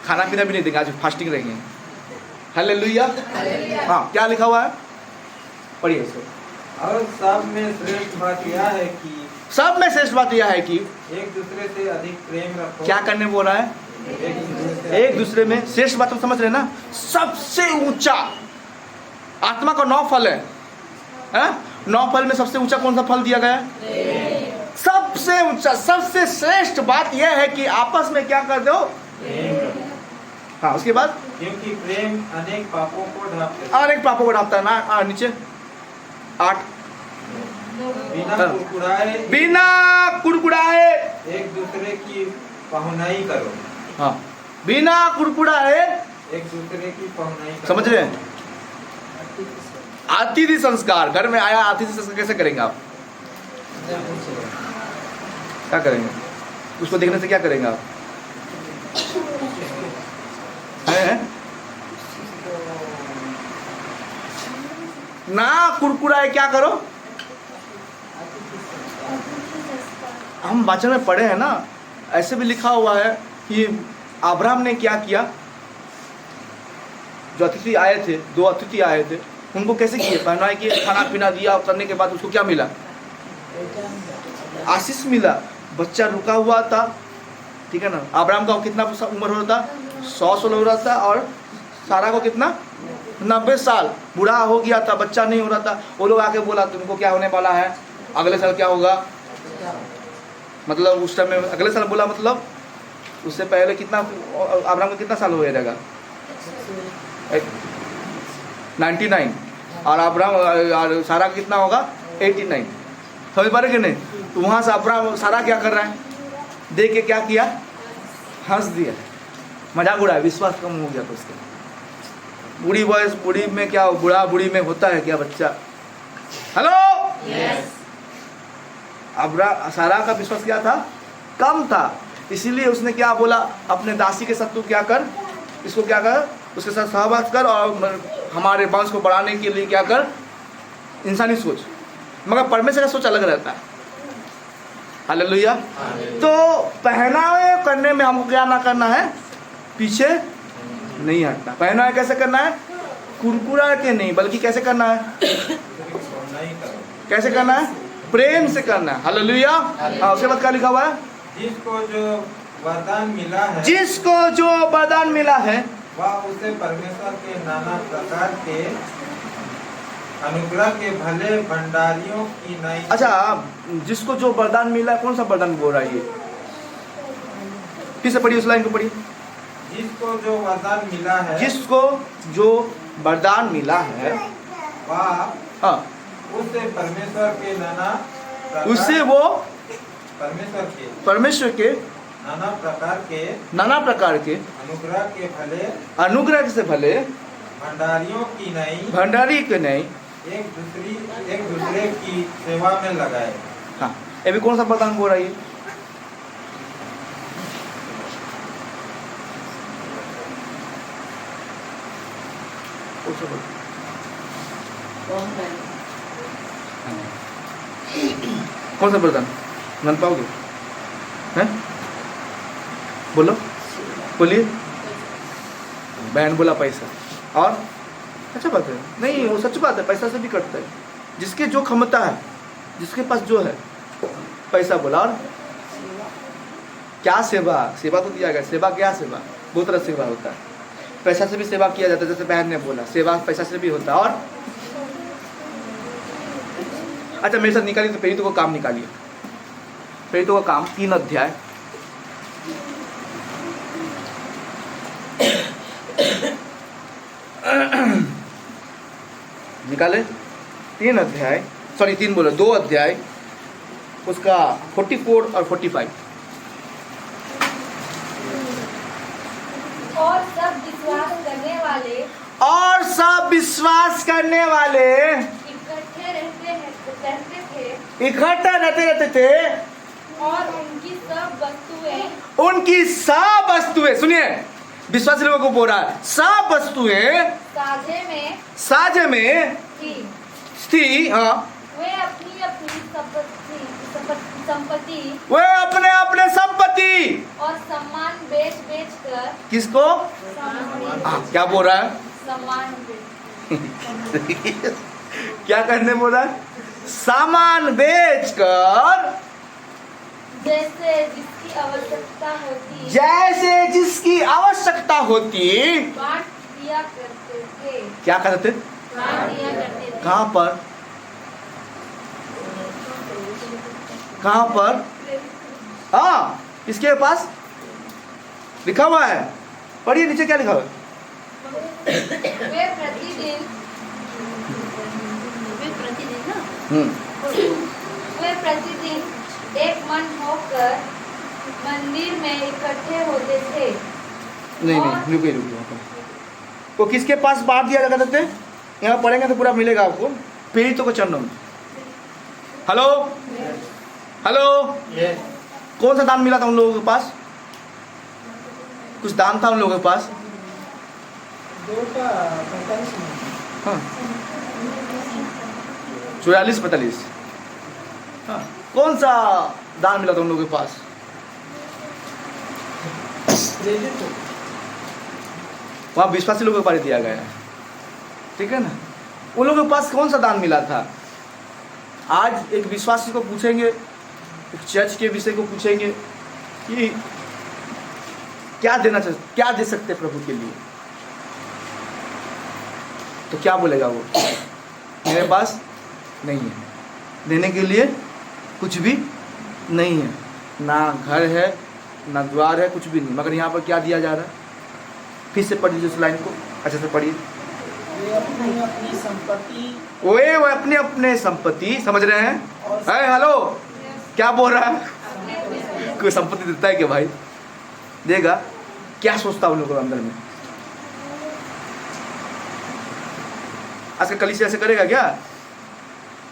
खाना पीना भी नहीं देंगे, आज फास्टिंग रहेंगे। हालेलुया। हाँ, क्या लिखा हुआ है? पढ़िए इसको। और सब में श्रेष्ठ बात यह है कि सब में श्रेष्ठ बात यह है कि एक दूसरे से अधिक प्रेम रखो। क्या करने बोल रहा है? एक दूसरे में श्रेष्ठ बात, हम समझ रहे हैं ना? सबसे ऊंचा आत्मा का 9 फल है, 9 फल में सबसे ऊंचा कौन सा फल दिया गया है? सबसे ऊंचा, सबसे श्रेष्ठ बात यह है कि आपस में क्या कर दो? हाँ, उसके बाद क्योंकि प्रेम अनेक पापों को ढांपता है। और एक पापों को ढांपता है ना। नीचे 8, बिना कुड़कुड़ाए एक दूसरे की पहुनाई करो। हाँ, बिना कुड़कुड़ाए एक दूसरे की पहुनाई करो। समझ रहे हैं? अतिथि संस्कार, घर में आया अतिथि संस्कार कैसे करेंगे आप? क्या करेंगे? उसको देखने से क्या करेंगे आप? हैं? ना कुरकुराए क्या करो? हम वचन में पढ़े हैं ना, ऐसे भी लिखा हुआ है कि अब्राहम ने क्या किया? जो अतिथि आए थे, 2 अतिथि आए थे, उनको कैसे किए? पहनाए किए, खाना पीना दिया, करने के बाद उसको क्या मिला? आशीष मिला। बच्चा रुका हुआ था, ठीक है ना? अब्राहम का कितना उम्र हो रहा था? 100 साल हो रहा था। और सारा को कितना? 90 साल। बूढ़ा हो गया था, बच्चा नहीं हो रहा था। वो लोग आके बोला तुमको क्या होने वाला है? अगले साल क्या होगा? मतलब उस टाइम में अगले साल बोला, मतलब उससे पहले कितना अब्राहम का कितना साल हो जाएगा? 99। और अब्राहम और सारा का कितना होगा? 89। समझ पा रहे कि नहीं? तो वहाँ से अब्राहम सारा क्या कर रहा है? देख के क्या किया? हंस दिया, मजाक उड़ाया। विश्वास कम हो गया तो उसका। बूढ़ी वॉइस, बूढ़ी में क्या, बूढ़ा बूढ़ी में होता है क्या बच्चा? Hello, yes. सारा का विश्वास क्या था? कम था। इसीलिए उसने क्या बोला? अपने दासी के साथ तू क्या कर, इसको क्या कर, उसके साथ सहवास कर और हमारे वंश को बढ़ाने के लिए क्या कर, इंसानी सोच। मगर परमेश्वर का सोच अलग रहता है। हालेलुया। तो पहनावे करने में हमको क्या ना करना है? पीछे नहीं हटना। पहनावे कैसे करना है? कुरकुरा के नहीं, बल्कि कैसे करना है? कैसे करना है? प्रेम से करना है। हालेलुया। उसके बाद क्या लिखा हुआ है? जिसको जो वरदान मिला है, जिसको जो वरदान मिला है, वह उसे परमेश्वर के नाना प्रकार के अनुग्रह के भले भंडारियों की नई। अच्छा, जिसको जो वरदान मिला है, कौन सा वरदान बोल रहा है ये? फिर से पढ़िए, उस लाइन को पढ़िए। जिसको जो वरदान मिला है, जिसको जो वरदान मिला है, वह हाँ, उसे परमेश्वर के नाना प्रकार, उससे वो परमेश्वर के नाना प्रकार के अनुग्रह से भले भंडारियों की नई, भंडारी के नहीं, एक दूसरे की सेवा में लगाए। हाँ, ये भी कौन सा वरदान बोल रहा है? कौन सा वरदान जान पाओगे? हैं? बोलो, बोलिए। बहन बोला पैसा, और अच्छा बात है। नहीं, वो सच बात है, पैसा से भी कटता है। जिसके जो क्षमता है, जिसके पास जो है, पैसा बोला। और क्या सेवा? सेवा तो दिया गया। सेवा क्या? सेवा बहुत तरह सेवा होता है। पैसा से भी सेवा किया जाता है, जैसे बहन ने बोला, सेवा पैसा से भी होता है। और अच्छा, मेरे साथ निकालिए तो प्रेरितों का काम निकालिए। प्रेरितों का काम 3 अध्याय। निकाले 3 अध्याय, सॉरी 3 बोलो, 2 अध्याय, उसका 44 और 45। और सब विश्वास करने वाले इकट्ठे रहते थे और उनकी सब वस्तुएं, सुनिए, विश्वासी लोगों को बोल रहा है, सब वस्तुएं साझे में थी। हाँ, वे अपनी अपने संपत्ति और सम्मान बेच कर, किसको? क्या बोल रहा है? सम्मान क्या करने बोल रहा है? सामान बेचकर जैसे जिसकी आवश्यकता होती जैसे जिसकी आवश्यकता होती बांट दिया करते थे। क्या करते? बांट दिया करते थे। कहाँ पर? कहाँ पर? हाँ, किसके पास लिखा हुआ है? पढ़िए नीचे क्या लिखा हुआ है? वे प्रतिदिन ना वे प्रतिदिन एक मन होकर मंदिर में इकट्ठे होते थे। नहीं रुकिए। वो किसके पास बांट दिया करते थे? यहाँ पढ़ेंगे तो पूरा मिलेगा आपको। पीड़ितों को चरणों में। हेलो हेलो, कौन सा दान मिला था उन लोगों के पास? कुछ दान था उन लोगों के पास? 2:45 हाँ, 44-45। हाँ, कौन सा दान मिला था उन लोगों के पास? क्रेडिट वहाँ विश्वासी लोगों को बारे दिया गया है, ठीक है ना। उन लोगों के पास कौन सा दान मिला था? आज एक विश्वासी को पूछेंगे, एक चर्च के विषय को पूछेंगे कि क्या देना चाहिए, क्या दे सकते हैं प्रभु के लिए, तो क्या बोलेगा वो? मेरे पास नहीं है, देने के लिए कुछ भी नहीं है, ना घर है ना द्वार है, कुछ भी नहीं। मगर यहाँ पर क्या दिया जा रहा है? फिर से पढ़िए उस लाइन को अच्छे से पढ़िए। वे अपनी अपनी संपत्ति वो अपने अपने संपत्ति, समझ रहे हैं? है हेलो, क्या बोल रहा है? कोई संपत्ति देता है क्या भाई? देगा? क्या सोचता उन लोगों के अंदर में? आज का कलीसिया ऐसे करेगा क्या?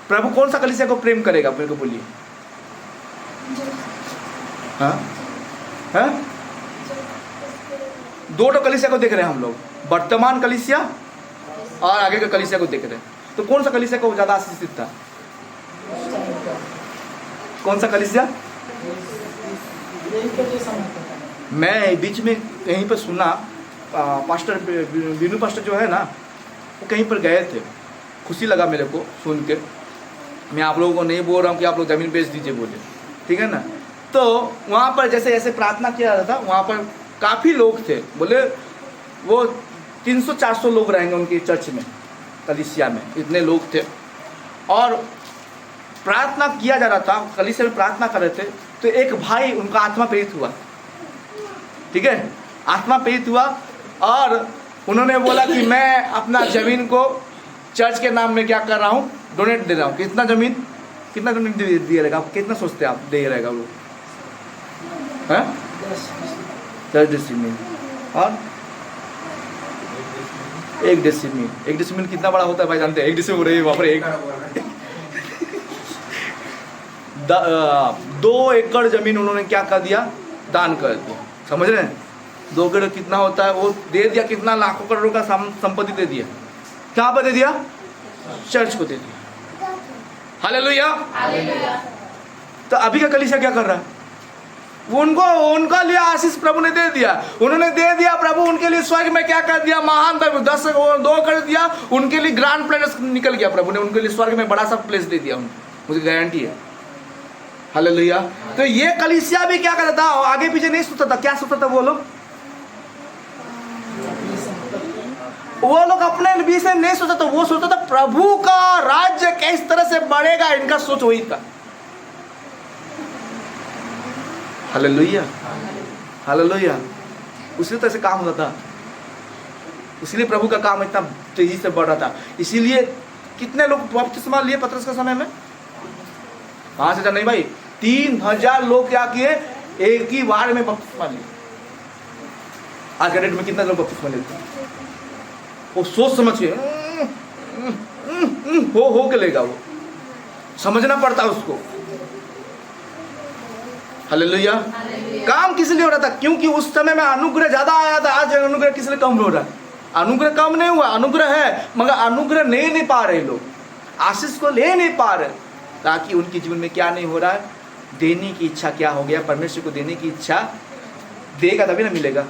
प्रभु कौन सा कलीसिया को प्रेम करेगा? मेरे को बोलिए। हाँ हाँ, दो कलीसिया को देख रहे हैं हम लोग, वर्तमान कलीसिया और आगे का कलीसिया को देख रहे हैं। तो कौन सा कलीसिया को ज्यादा आशीषित था? कौन सा कलीसिया? मैं बीच में कहीं पर सुना, पास्टर बीनू पास्टर जो है ना, वो कहीं पर गए थे, खुशी लगा मेरे को सुन के। मैं आप लोगों को नहीं बोल रहा हूँ कि आप लोग ज़मीन बेच दीजिए बोले, ठीक है ना। तो वहाँ पर जैसे जैसे प्रार्थना किया रहा था, वहाँ पर काफ़ी लोग थे, बोले वो 300-400 लोग रहेंगे उनके चर्च में, कलीसिया में, इतने लोग थे। और प्रार्थना किया जा रहा था, कलीसिया में प्रार्थना कर रहे थे, तो एक भाई उनका आत्मा प्रेरित हुआ, ठीक है, आत्मा प्रेरित हुआ। और उन्होंने बोला कि मैं अपना ज़मीन को चर्च के नाम में क्या कर रहा हूँ, डोनेट दे रहा हूँ। कितना ज़मीन, कितना डोनेट दिया रहेगा? आप कितना सोचते हैं आप दे रहेगा वो? हैं 10 डेसीमील और 1 डेसीमील। 1 डेसीमील कितना बड़ा होता है भाई, जानते हैं? 1 डेसीमील रही है वहाँ पर 2 एकड़ जमीन उन्होंने क्या कर दिया? दान कर दिया। समझ रहे हैं? 2 एकड़ कितना होता है? वो दे दिया कितना? लाखों करोड़ों का संपत्ति दे दिया। कहाँ पर दे दिया? चर्च को दे दिया। हालेलुया। तो अभी का कलीसिया क्या कर रहा है? उनको उनका लिए आशीष प्रभु ने दे दिया, उन्होंने दे दिया। प्रभु उनके लिए स्वर्ग में क्या कर दिया? महान 2 कर दिया, उनके लिए ग्रांड प्लेस निकल गया। प्रभु ने उनके लिए स्वर्ग में बड़ा सा प्लेस दे दिया, मुझे गारंटी है। हालेलुया। तो ये कलीसिया भी क्या करता था? आगे पीछे नहीं सोचता था। क्या सोचता था वो लोग? अपने विषय नहीं सोचता था, वो सोचता था प्रभु का राज्य किस तरह से बढ़ेगा, इनका सोच वही था। Hallelujah, hallelujah. उसी तरह से काम होता था, इसलिए प्रभु का काम इतना तेजी से बढ़ रहा था। इसीलिए कितने लोग बपतिस्मा लिए पतरस के समय में? 5,000 नहीं भाई, 3,000 लोग क्या किए? एक ही बार में बपतिस्मा लिए। आज के डेट में कितना लोग बपतिस्मा लेते हैं? वो सोच समझ के हो के लेगा, वो समझना पड़ता है उसको। हालेलुया। काम किस लिए हो रहा था? क्योंकि उस समय में अनुग्रह ज्यादा आया था। आज अनुग्रह किस लिए कम हो रहा है? अनुग्रह कम नहीं हुआ, अनुग्रह है, मगर अनुग्रह ले नहीं पा रहे लोग, आशीष को ले नहीं पा रहे, ताकि उनके जीवन में क्या नहीं हो रहा है? देने की इच्छा क्या हो गया? परमेश्वर को देने की इच्छा। देगा तभी ना मिलेगा,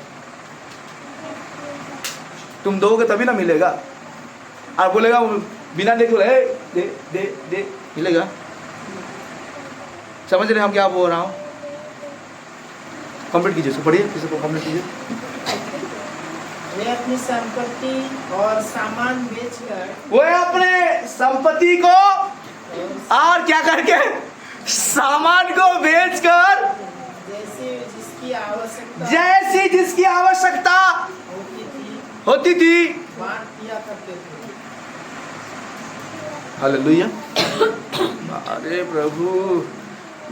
तुम दोगे तभी ना मिलेगा। और बोलेगा बिना देखे बोले दे दे दे, मिलेगा? समझ रहे हम क्या बोल रहा हूँ? कंप्लीट कीजिए, इसको पढ़िए, किसी को कंप्लीट कीजिए। वे अपनी संपत्ति और सामान बेचकर वो अपने संपत्ति को और क्या करके, सामान को बेचकर, जैसी जिसकी आवश्यकता होती थी बांट दिया करते थे। हालेलुया। अरे प्रभु,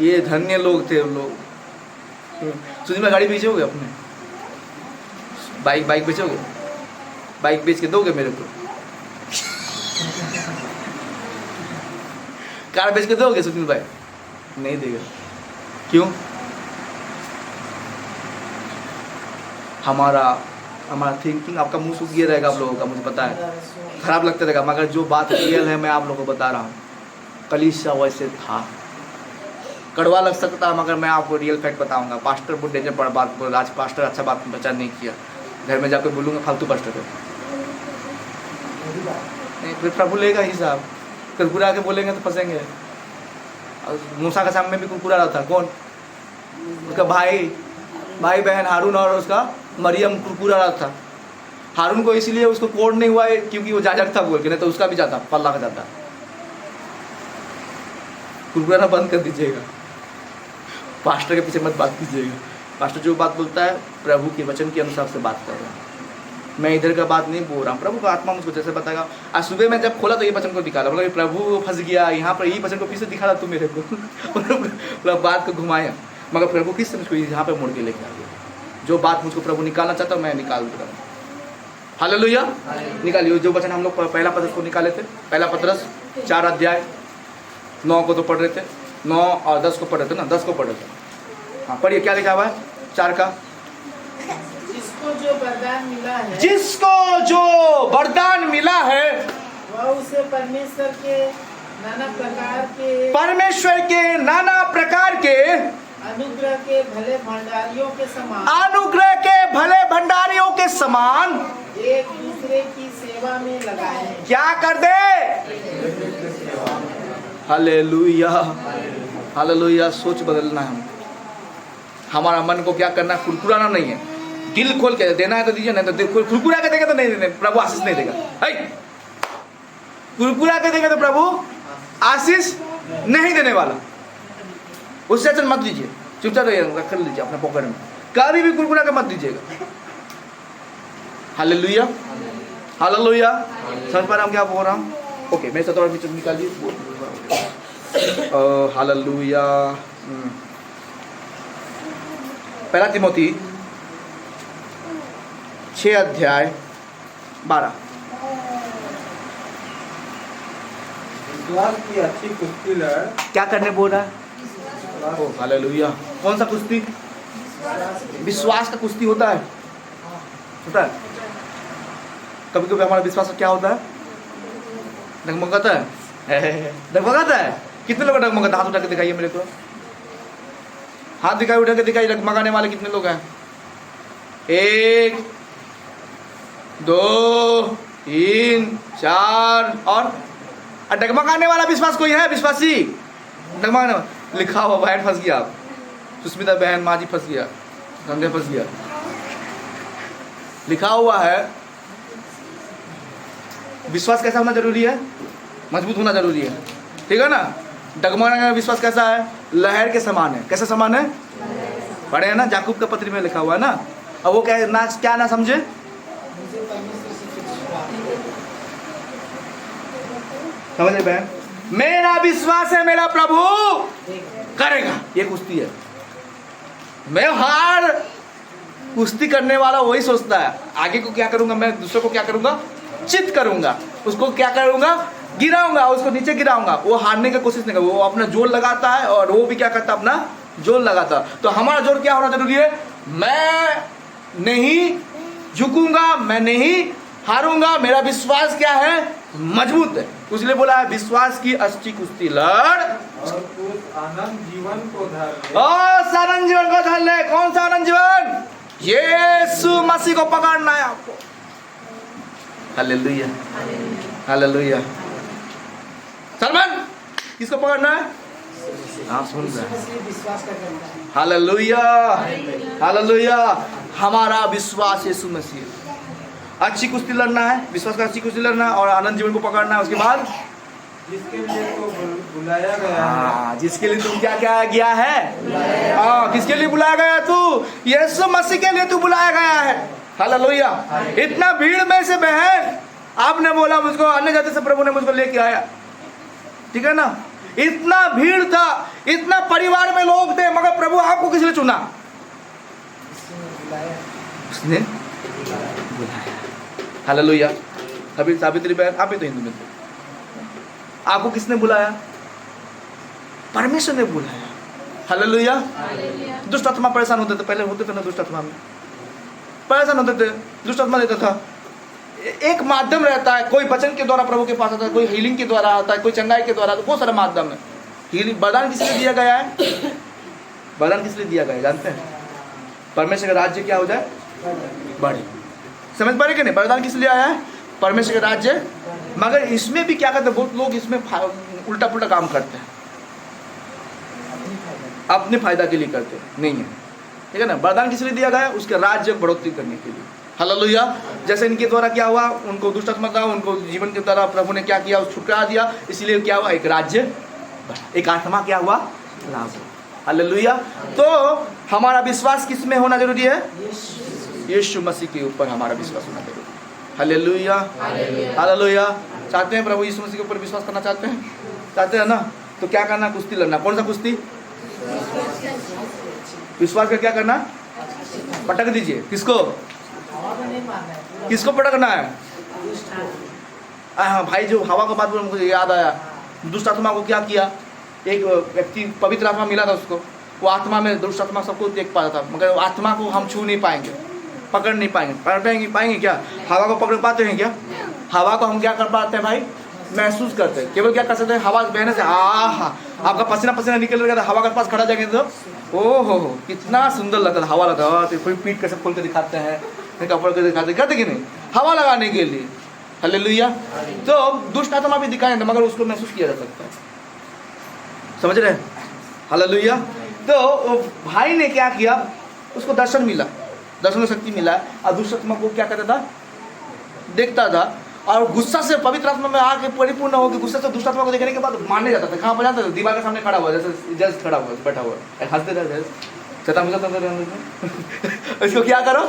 ये धन्य लोग थे वो लोग। सुनी में गाड़ी बेचोगे अपने, बाइक बेचोगे, बाइक बेच के दोगे मेरे को? कार बेच के दोगे सुनील भाई? नहीं देगा। क्यों? हमारा थिंकिंग, आपका मुंह सूख गया रहेगा आप लोगों का, मुझे पता है, खराब लगता रहेगा, मगर जो बात रियल है मैं आप लोगों को बता रहा हूँ। कलीसिया वैसे था, कड़वा लग सकता है मगर मैं आपको रियल फैक्ट बताऊंगा। पास्टर बहुत डेंजर पर बात बोल, आज पास्टर अच्छा बात प्रचार नहीं किया, घर में जाकर बोलूँगा फालतू पास्टर है। नहीं, फिर प्रभु लेगा हिसाब, कुरकुरा के बोलेंगे तो फंसेंगे। और मूसा के सामने भी कुरकुरा रहा था, कौन? उसका भाई बहन हारून और उसका मरियम कुरकुरा रहा था। हारून को इसीलिए उसको कोड नहीं हुआ है क्योंकि वो जाजक था बोल के, नहीं तो उसका भी जाता, पल्ला का जाता। कुरकुराना बंद कर दीजिएगा, पास्टर के पीछे मत बात कीजिएगा। पास्टर जो बात बोलता है प्रभु के वचन के अनुसार से बात कर रहा हूँ, मैं इधर का बात नहीं बोल रहा हूँ। प्रभु का आत्मा मुझको जैसे बताएगा। आज सुबह मैं जब खोला तो ये वचन को दिखाला, बोला प्रभु फंस गया यहाँ पर, यही वचन को फिर से दिखा रहा तू मेरे को। मतलब बात को घुमाया, मगर प्रभु किस मुझको यहाँ पे मुड़ के लेके आ गया। जो बात मुझको प्रभु निकालना चाहता मैं निकाल दूँगा। हालेलुया। निकालिए जो वचन हम लोग पहला पत्रस को निकाले थे, पहला पत्रस 4 अध्याय 9 को तो पढ़ रहे थे, 9 और 10 को पढ़ रहे थे ना, 10 को पढ़ रहे थे। हाँ पढ़िए, क्या लिखा हुआ है 4 का? जिसको जो वरदान मिला है, जिसको जो वरदान मिला है वह उसे परमेश्वर के नाना प्रकार के अनुग्रह के भले भंडारियों के समान एक दूसरे की सेवा में लगाए हैं। क्या कर दे? Hallelujah, hallelujah. सोच बदलना है, हमारा मन को क्या करना है, कुरकुराना नहीं है। दिल खोल के देना है तो दीजिए, नहीं तो कुरकुरा के देगा तो नहीं देने, प्रभु आशीष नहीं देगा। कुरकुरा के देगा तो प्रभु आशीष नहीं देने वाला। उससे अच्छा मत दीजिए, चुपचाप रख लीजिए अपने पॉकेट में, कभी भी कुरकुरा के मत दीजिएगा। Hallelujah, hallelujah. समझ पा रहे हम क्या बोल रहा हूँ? ओके, मेरे साथ और बीच निकालिए। हालेलुया। पहला तिमोथी 6 अध्याय 12। विश्वास की अच्छी कुश्ती लड़। क्या करने बोल रहा है? ओ हालेलुया। कौन सा कुश्ती? विश्वास का कुश्ती होता है, होता है। कभी कभी हमारा विश्वास क्या होता है? डगमगाता है, डगमगाता है। कितने लोग डगमगाता? हाथ उठा के दिखाइए मेरे को, हाथ दिखाई, उठा के दिखाइए। डगमगाने वाले कितने लोग हैं? 1 2 3 4 और डगमगाने वाला विश्वास कोई है? विश्वासी डगमगाने वाला लिखा हुआ, बहन फंस गया, आप सुस्मिता बहन माँ जी फंस गया, संजय फंस गया, लिखा हुआ है। विश्वास कैसा होना जरूरी है? मजबूत होना जरूरी है, ठीक है ना। डगमगाने का विश्वास कैसा है? लहर के समान है। कैसा समान है? पढ़े हैं ना, याकूब का पत्री में लिखा हुआ है ना। अब वो क्या ना समझे, समझे बहन? मेरा विश्वास है मेरा प्रभु करेगा। ये कुश्ती है। मैं हार कुश्ती करने वाला वही सोचता है आगे को क्या करूंगा, मैं दूसरे को क्या करूंगा, चित करूंगा, उसको क्या करूंगा, गिराऊंगा, उसको नीचे गिराऊंगा। वो हारने की कोशिश नहीं करता, वो अपना जोर लगाता है और वो भी क्या करता है, अपना जोर लगाता है। तो हमारा जोर क्या होना जरूरी है? मैं नहीं झुकूंगा, मैं नहीं हारूंगा, मेरा विश्वास क्या है? मजबूत है। इसलिए बोला है विश्वास की अच्छी कुश्ती लड़ और उस आनंद जीवन को धर ले। उस आनंद जीवन को धर ले। कौन सा आनंद जीवन? यीशु मसीह को पकड़ना है आपको। Hallelujah, hallelujah. सलमान किसको पकड़ना है? हाँ सुन रहे हैं। इसलिए विश्वास करके होता है। Hallelujah, hallelujah. हमारा विश्वास यीशु मसीह। अच्छी कुश्ती लड़ना है, विश्वास का अच्छी कुश्ती लड़ना है और आनंद जीवन को पकड़ना है। उसके बाद जिसके लिए तो बुलाया गया है। हाँ, जिसके लिए तुम क्या क्या गया है, हाँ, किसके लिए बुलाया गया तू? यीशु मसीह के लिए तू बुलाया गया है। हालेलुया। इतना भीड़ में से बहन आपने बोला मुझको अन्य जाति से प्रभु ने मुझको लेके आया, ठीक है ना? इतना भीड़ था, इतना परिवार में लोग थे, मगर प्रभु आपको किस लिए चुना? उसने बुलाया। हालेलुया। अभी सावित्री बहन, आप ही तो हिंदू में थे, आपको किसने बुलाया? परमेश्वर ने बुलाया। हालेलुया। दुष्ट आत्मा परेशान होते थे, पहले होते थे ना, दुष्ट आत्मा में परेशान होते थे, दुष्ट आत्मा देता था। एक माध्यम रहता है, कोई वचन के द्वारा प्रभु के पास आता है, कोई हीलिंग के द्वारा आता है, कोई चंगाई के द्वारा, बहुत सारा माध्यम है। हीलिंग वरदान किस लिए दिया गया है? वरदान किस लिए दिया गया है जानते हैं? परमेश्वर का राज्य क्या हो जाए, बढ़े। समझ पा रहे कि नहीं? वरदान किस लिए आया है? परमेश्वर का राज्य। मगर इसमें भी क्या करते हैं बहुत लोग, इसमें उल्टा पुल्टा काम करते हैं, अपने फायदा के लिए करते नहीं है, ठीक है ना? वरदान किस लिए दिया गया है? उसके राज्य बढ़ोतरी करने के लिए। हालेलुया। जैसे इनके द्वारा क्या हुआ, उनको दुष्ट आत्मा था, उनको जीवन के द्वारा प्रभु ने क्या किया, उस छुटकारा दिया, इसलिए क्या हुआ, एक राज्य, एक आत्मा क्या हुआ, लाभ। हालेलुया। तो हमारा विश्वास किस में होना जरूरी है? यीशु मसीह के ऊपर हमारा विश्वास होना जरूरी है। Hallelujah, hallelujah. चाहते हैं प्रभु यीशु मसीह के ऊपर विश्वास करना चाहते हैं? चाहते हैं ना? तो क्या करना? कुश्ती लड़ना। कौन सा कुश्ती? विश्वास का क्या करना? पटक दीजिए। किसको? किसको पटकना है? हाँ भाई, जो हवा का बात बोला मुझे याद आया। दुष्ट आत्मा को क्या किया? एक व्यक्ति पवित्र आत्मा मिला था उसको, वो आत्मा में दुष्ट आत्मा सबको देख पा रहा था, मगर आत्मा को हम छू नहीं पाएंगे, पकड़ नहीं पाएंगे। पाएंगे क्या? हवा को पकड़ पाते हैं क्या? हवा को हम क्या कर पाते हैं भाई? महसूस करते हैं। केवल क्या कर सकते हैं? हवा बहने से आपका पसीना पसीना निकल रहा था, हवा के पास खड़ा जाएंगे तो ओहो कितना सुंदर लगता था, हवा लगता है। कोई पीठ कैसे खोल के दिखाते हैं, कपड़ के दिखाते, कहते कि नहीं, हवा लगाने के लिए। हालेलुया। तो दुष्ट आत्मा भी दिखाए मगर उसको महसूस किया जा सकता है, समझ रहे हैं? हालेलुया। तो भाई ने क्या किया, उसको दर्शन मिला, दर्शन शक्ति मिला, और दुष्ट आत्मा को क्या करता था? देखता था, और गुस्सा से पवित्र आत्मा में आके परिपूर्ण होकर गुस्सा से दुष्ट आत्मा को देखने के बाद मारने जाता था। कहाँ पर जाता था? दीवार के सामने खड़ा हुआ, जैसे जज खड़ा हुआ, बैठा हुआ, हंसते रहे इसको क्या करो?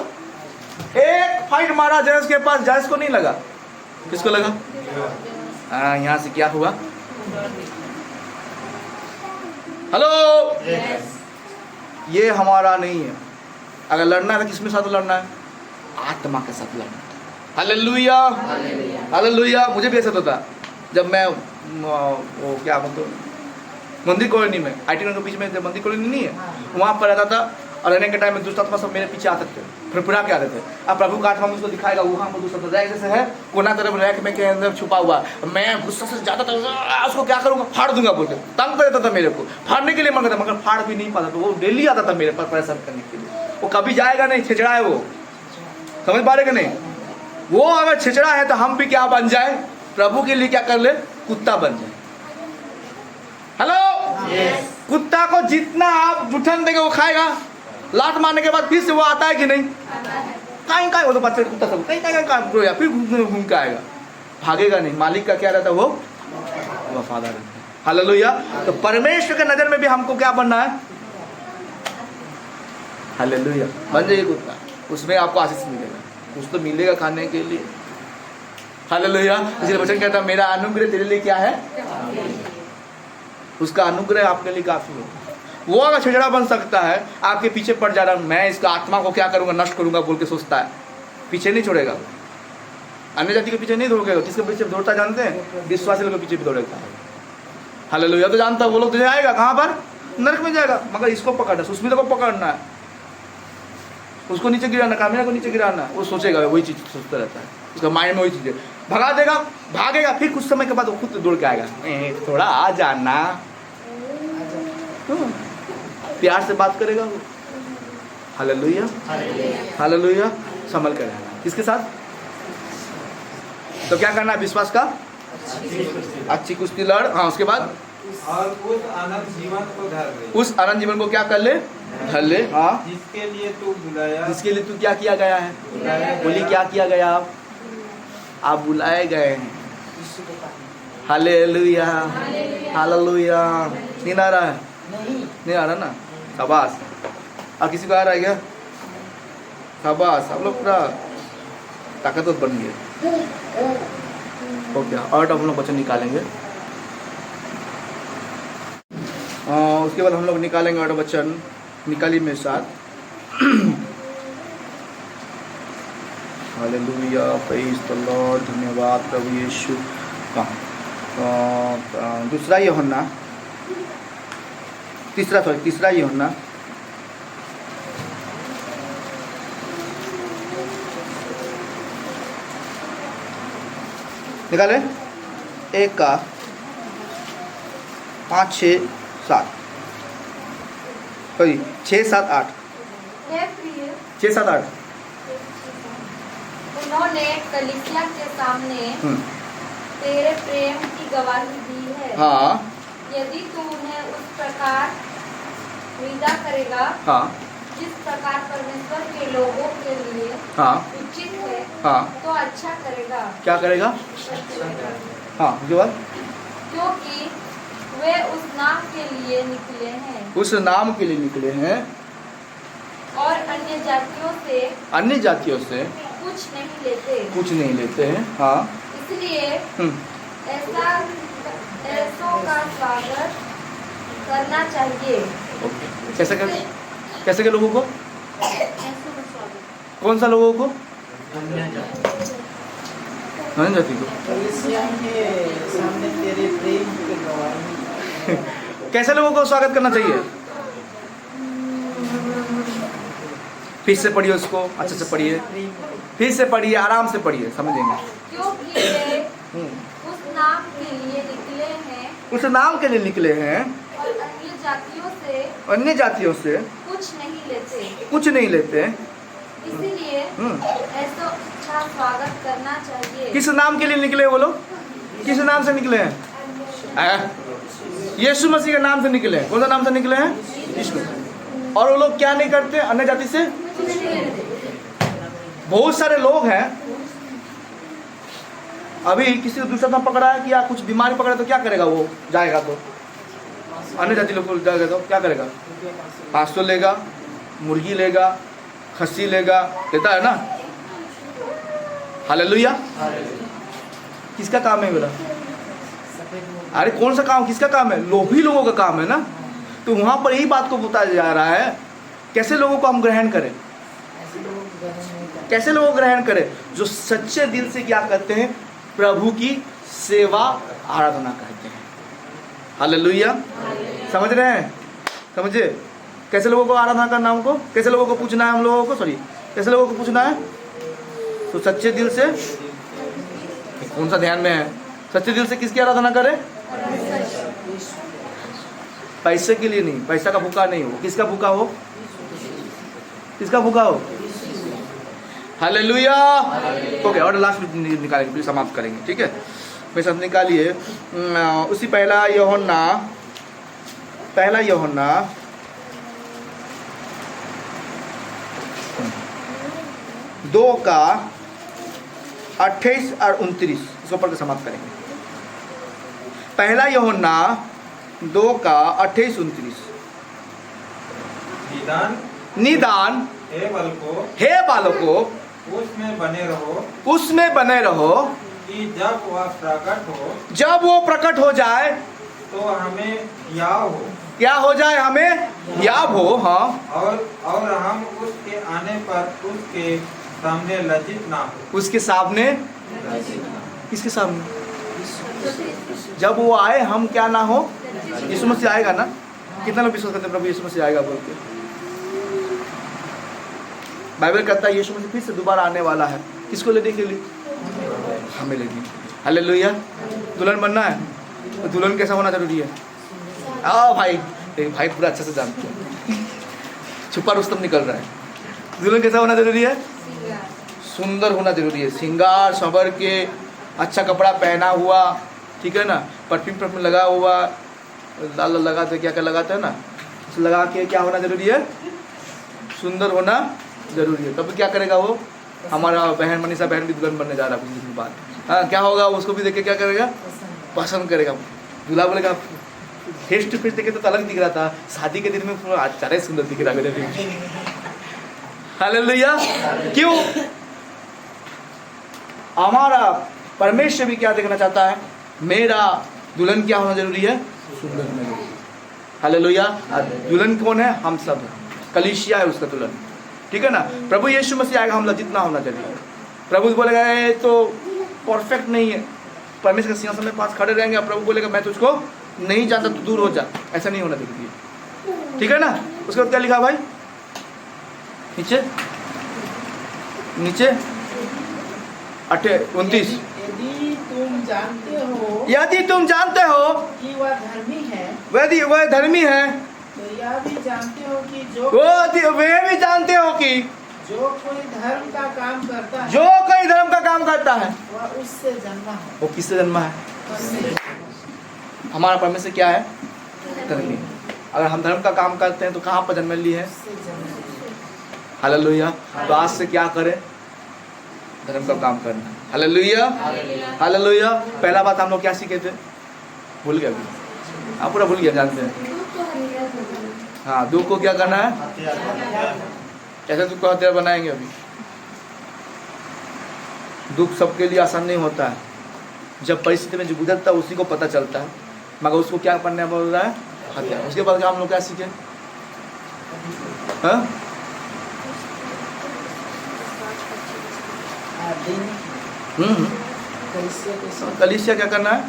एक फाइट मारा जज के पास, जज को नहीं लगा, किसको लगा? हाँ, यहाँ से क्या हुआ? हेलो, ये हमारा नहीं है। अगर लड़ना है तो किसके साथ लड़ना है? आत्मा के साथ लड़ना है। Hallelujah, hallelujah. मुझे भी ऐसा होता जब मैं वो क्या मतलब मंदिर कॉलोनी में, IT के बीच में जब मंदिर कॉलोनी नहीं है, वहाँ पर रहता था, और रहने के टाइम में दुष्ट आत्मा सब मेरे पीछे आते थे, फिर पुरा के आते थे। अब प्रभु का आत्मा मुझको दिखाएगा, वहाँ पर दुष्ट आत्मा रैक जैसे है, कोना तरफ रैक में के अंदर छुपा हुआ, मैं गुस्सा से जाता था, उसको क्या करूँगा, फाड़ दूंगा बोलते, तंग कर देता था मेरे को, फाड़ने के लिए मन करता, मगर फाड़ भी नहीं पाता। तो वो डेली आता था मेरे पास परेशान करने के लिए। वो कभी जाएगा नहीं, छिचड़ा है वो, समझ पा रहे कि नहीं? वो अगर छिचड़ा है तो हम भी क्या बन जाए? प्रभु के लिए क्या कर ले? कुत्ता बन जाए। हेलो, कुत्ता को जितना आप जुठन देंगे वो खाएगा, लात मारने के बाद फिर से वो आता है कि नहीं? कहीं वो तो बच्चे कुत्ता सब कहीं फिर घूम के आएगा, भागेगा नहीं। मालिक का क्या रहता है? वो वफादार रहता है। हालेलुया। तो परमेश्वर के नजर में भी हमको क्या बनना है? हालेलुया, बन जाइए कुत्ता, उसमें आपको आशीष मिलेगा, कुछ तो मिलेगा खाने के लिए। हालेलुया। इसलिए वचन कहता है मेरा अनुग्रह तेरे लिए क्या है? उसका अनुग्रह आपके लिए काफी है। वो अगर छिचड़ा बन सकता है, आपके पीछे पड़ जा रहा, मैं इसका आत्मा को क्या करूंगा? नष्ट करूंगा बोल के सोचता है, पीछे नहीं छोड़ेगा। अन्य जाति के पीछे नहीं दौड़ेगा, किसके पीछे दौड़ता जानते हैं? विश्वासी लोगों के पीछे भी दौड़ेगा। हालेलुया। तो जानता है वो लोग तो जाएगा कहाँ पर? नरक में जाएगा। मगर इसको पकड़ना, सुस्मिता को पकड़ना है, उसको नीचे गिराना, कामिना को नीचे गिराना। वो सोचेगा, वही चीज सोचता रहता है, उसका माइंड में वही चीज है। भगा देगा, भागेगा, फिर कुछ समय के बाद वो खुद दौड़ के आएगा, थोड़ा आ जाना, प्यार से बात करेगा वो। Hallelujah, hallelujah. संभल कर रहना किसके साथ? तो क्या करना है? विश्वास का अच्छी कुश्ती लड़। हाँ, उसके बाद और उस अनंत जीवन को धर ले, उस अनंत जीवन को क्या कर ले, धर ले। हाँ, जिसके लिए तू बुलाया, जिसके लिए तू क्या किया गया है, बोली क्या किया गया, आप बुलाए गए हैं। Hallelujah, hallelujah. नींद आ रहा है, नहीं आ रहा ना, शाबाश। और किसी को आ रहा है क्या, शाबाश, आप लोग पूरा ताकतवर बन गए। ओके, और हम लोग वचन निकालेंगे। उसके बाद हम लोग निकालेंगे और वचन, निकालिए मेरे साथ। हालेलुया, प्रेज़ द लॉर्ड, धन्यवाद प्रभु यीशु। दूसरा यूहन्ना, तीसरा यूहन्ना, निकाले 1 का 5, 6, 7, सॉरी 6, 7, 8, हे प्रिय, 6, 7, 8। उन्होंने कलीसिया के सामने तेरे प्रेम की गवाही दी है। हाँ यदि तू उन्हें उस प्रकार विदा करेगा हाँ जिस प्रकार परमेश्वर के लोगों के लिए हाँ उचित है, हाँ, तो अच्छा करेगा। क्या करेगा, हाँ, उसके बाद क्योंकि वे उस नाम के लिए निकले हैं उस नाम के लिए निकले हैं और अन्य जातियों से कुछ नहीं लेते हैं। हाँ, इसलिए ऐसों का स्वागत करना चाहिए। ओके, कैसे के लोगों को, कौन सा लोगों को, अन्य जाति को। कलीसिया के सामने तेरे प्रेम की गवाही। कैसे लोगों को स्वागत करना चाहिए, फिर से पढ़िए उसको, अच्छे से पढ़िए, फिर से पढ़िए, आराम से पढ़िए, समझेंगे। क्योंकि वे उस नाम के लिए निकले हैं उस नाम के लिए निकले हैं और अन्य जातियों से कुछ नहीं लेते। इसीलिए ऐसा अच्छा स्वागत करना चाहिए। किस नाम के लिए निकले वो लोग, किस नाम से निकले हैं, यीशु मसीह के नाम से निकले हैं। कौन सा नाम से निकले हैं, यीशु। और वो लोग क्या नहीं करते, अन्य जाति से। बहुत सारे लोग हैं, अभी किसी को दूसरा नाम पकड़ा है कि या कुछ बीमारी पकड़ा तो क्या करेगा, वो जाएगा तो अन्य जाति लोग को जाएगा तो क्या करेगा, 500 लेगा, मुर्गी लेगा, खस्सी लेगा, लेता है ना। हालेलुया। किसका काम है मेरा, अरे कौन सा काम, किसका काम है, लोभी लोगों का काम है ना। तो वहाँ पर यही बात को बताया जा रहा है, कैसे लोगों को हम ग्रहण करें, कैसे लोगों को ग्रहण करें, जो सच्चे दिल से क्या करते हैं, प्रभु की सेवा आराधना करते हैं। हालेलुया, समझ रहे हैं, समझे। कैसे लोगों को आराधना करना, हमको कैसे लोगों को पूछना है, हम लोगों को, सॉरी, कैसे लोगों को पूछना है, तो सच्चे दिल से। कौन सा ध्यान में है, सच्चे दिल से किसकी आराधना करें, पैसे के लिए नहीं, पैसा का भूखा नहीं हो, किसका भूखा हो, किसका भूखा हो। हालेलुया। ओके, और लास्ट में निकालेंगे, फिर समाप्त करेंगे, ठीक है। मेरे साथ निकालिए उसी पहला यूहन्ना 2 का 28 और 29, इसको पढ़ के समाप्त करेंगे। पहला यूहन्ना 2 का 28, 29। निदान हे बालकों उसमें बने रहो कि जब वह प्रकट हो जाए तो हमें याव हो, क्या हो जाए, हमें याब हो। हाँ, और हम उसके आने पर उसके सामने लज्जित ना हो। उसके सामने, किसके सामने, जब वो आए हम क्या ना हो, यीशु मसीह आएगा ना। कितना लोग विश्वास करते हैं प्रभु यीशु मसीह आएगा बोल के। बाइबल कहता है यीशु मसीह फिर से दोबारा आने वाला है, किसको लेने के लिए, हमें लेने। हालेलुया। दुल्हन बनना है तो दुल्हन कैसा होना जरूरी है, आओ भाई, भाई पूरा अच्छे से जानते हैं, छुपा रुस्तम निकल रहा है। दुल्हन कैसा होना जरूरी है, सुंदर होना जरूरी है, श्रृंगार संवर के, अच्छा कपड़ा पहना हुआ, ठीक है ना, परफ्यूम लगा हुआ, लाल लाल लगाते क्या क्या लगाते हैं ना, तो लगा के क्या होना जरूरी है, सुंदर होना जरूरी है। तब क्या करेगा वो, हमारा बहन मनीषा बहन भी दुल्हन बनने जा रहा है कुछ दिन बाद। हाँ क्या होगा, उसको भी देख के क्या करेगा, पसंद करेगा। दूल्हा बोलेगा फेस टू फेस देखे तो अलग दिख रहा था, शादी के दिन में पूरा अच्छा सुंदर दिख रहा मेरे लिए। हालेलुया। क्यों? हमारा परमेश्वर भी क्या देखना चाहता है, मेरा दुल्हन क्या होना जरूरी है, सुंदर होना जरूरी है। हालेलुया। दुल्हन कौन है, हम सब है, कलीसिया है उसका दुल्हन, ठीक है ना। प्रभु यीशु मसीह आएगा, हम लज्जित ना होना चाहिए। प्रभु बोलेगा ये तो परफेक्ट नहीं है, परमेश्वर के सिंहासन में पास खड़े रहेंगे, प्रभु बोलेगा मैं तुझको नहीं जानता, तू दूर हो जा, ऐसा नहीं होना चाहिए, ठीक है ना। उसके बाद क्या लिखा भाई, नीचे नीचे 29, यदि तुम जानते हो, यदि तुम जानते हो कि वह धर्मी है, यदि वह धर्मी है, तो यह भी जानते हो कि वे भी जानते हो कि जो कोई धर्म का काम करता है, जो कोई धर्म का काम करता है वह उससे जन्मा है। वो किससे जन्मा है, हमारा परमेश्वर क्या है, धर्मी। अगर हम धर्म का काम करते हैं तो कहाँ पर जन्म ली है, हालेलुया। तो आज से क्या करें, धर्म का काम करना। Hallelujah hallelujah. पहला बात हम लोग क्या सीखे थे, भूल गए अभी, आप पूरा भूल गया, जानते हैं। हाँ, दुख को क्या करना है, कैसे दुख को हथियार बनाएंगे। अभी दुख सबके लिए आसान नहीं होता है, जब परिस्थिति में जो गुजरता है उसी को पता चलता है, मगर उसको क्या करना बोल रहा है, हथियार। उसके बाद हम लोग क्या सीखे, हाँ कलीसिया क्या करना है,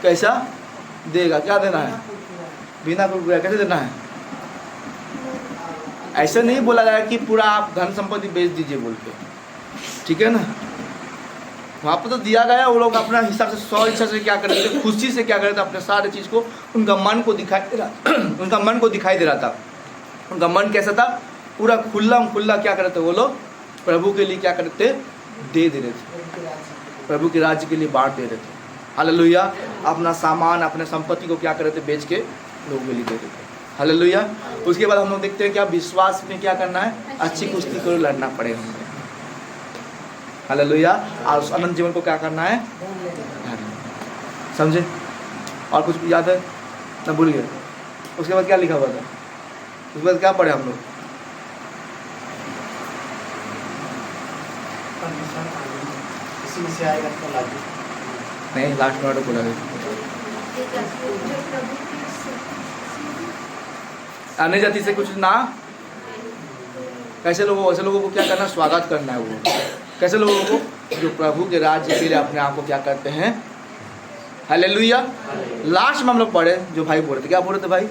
कैसा देगा, क्या देना है, बिना रुपया कैसे देना है। ऐसे नहीं बोला जाएगा कि पूरा आप धन संपत्ति बेच दीजिए बोल के, ठीक है ना। वहाँ पर तो दिया गया, वो लोग अपना हिसाब से 100 इच्छा से क्या कर रहे थे, खुशी से क्या कर रहे थे, अपने सारे चीज़ को उनका मन को दिखाई दे रहा उनका मन को दिखाई दे रहा था। उनका मन कैसा था, पूरा खुला क्या कर रहे थे वो लोग, प्रभु के लिए क्या करते, दे रहे थे, प्रभु के राज्य के लिए बांट दे रहे थे। हालेलुया। अपना सामान अपने संपत्ति को क्या कर रहे थे, बेच के लोगों के लिए दे रहे थे। हालेलुया। उसके बाद हम लोग देखते हैं क्या, विश्वास में क्या करना है, अच्छी कुश्ती को लड़ना पड़ेगा हमें। हालेलुया। और उस अनंत जीवन को क्या करना है, समझे। और कुछ याद है ना, भूल गए। उसके बाद क्या लिखा हुआ था, उसके बाद क्या पढ़े हम लोग, नहीं लास्ट में बोला आने जाति से कुछ ना, कैसे लोगों, ऐसे लोगों को क्या करना, स्वागत करना है। वो कैसे लोगों को, जो प्रभु के राज्य के लिए अपने आप को क्या करते हैं। हालेलुया। लास्ट में हम लोग पढ़े, जो भाई बोल रहे थे, क्या बोल रहे थे भाई,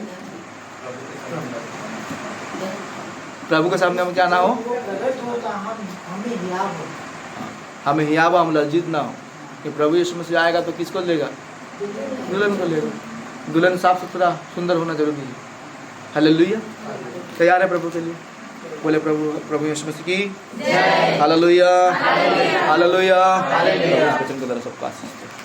प्रभु के सामने हम क्या ना हो, हमें हियाब, हम लज्जित ना हो कि प्रभु यीशु मसीह आएगा तो किसको लेगा, दुल्हन को लेगा। दुल्हन साफ सुथरा सुंदर होना जरूरी है। हालेलुया। तैयार है प्रभु के लिए, बोले प्रभु यीशु मसीह की हालेलुया हालेलुया। वचन के द्वारा सबका आशीष दे।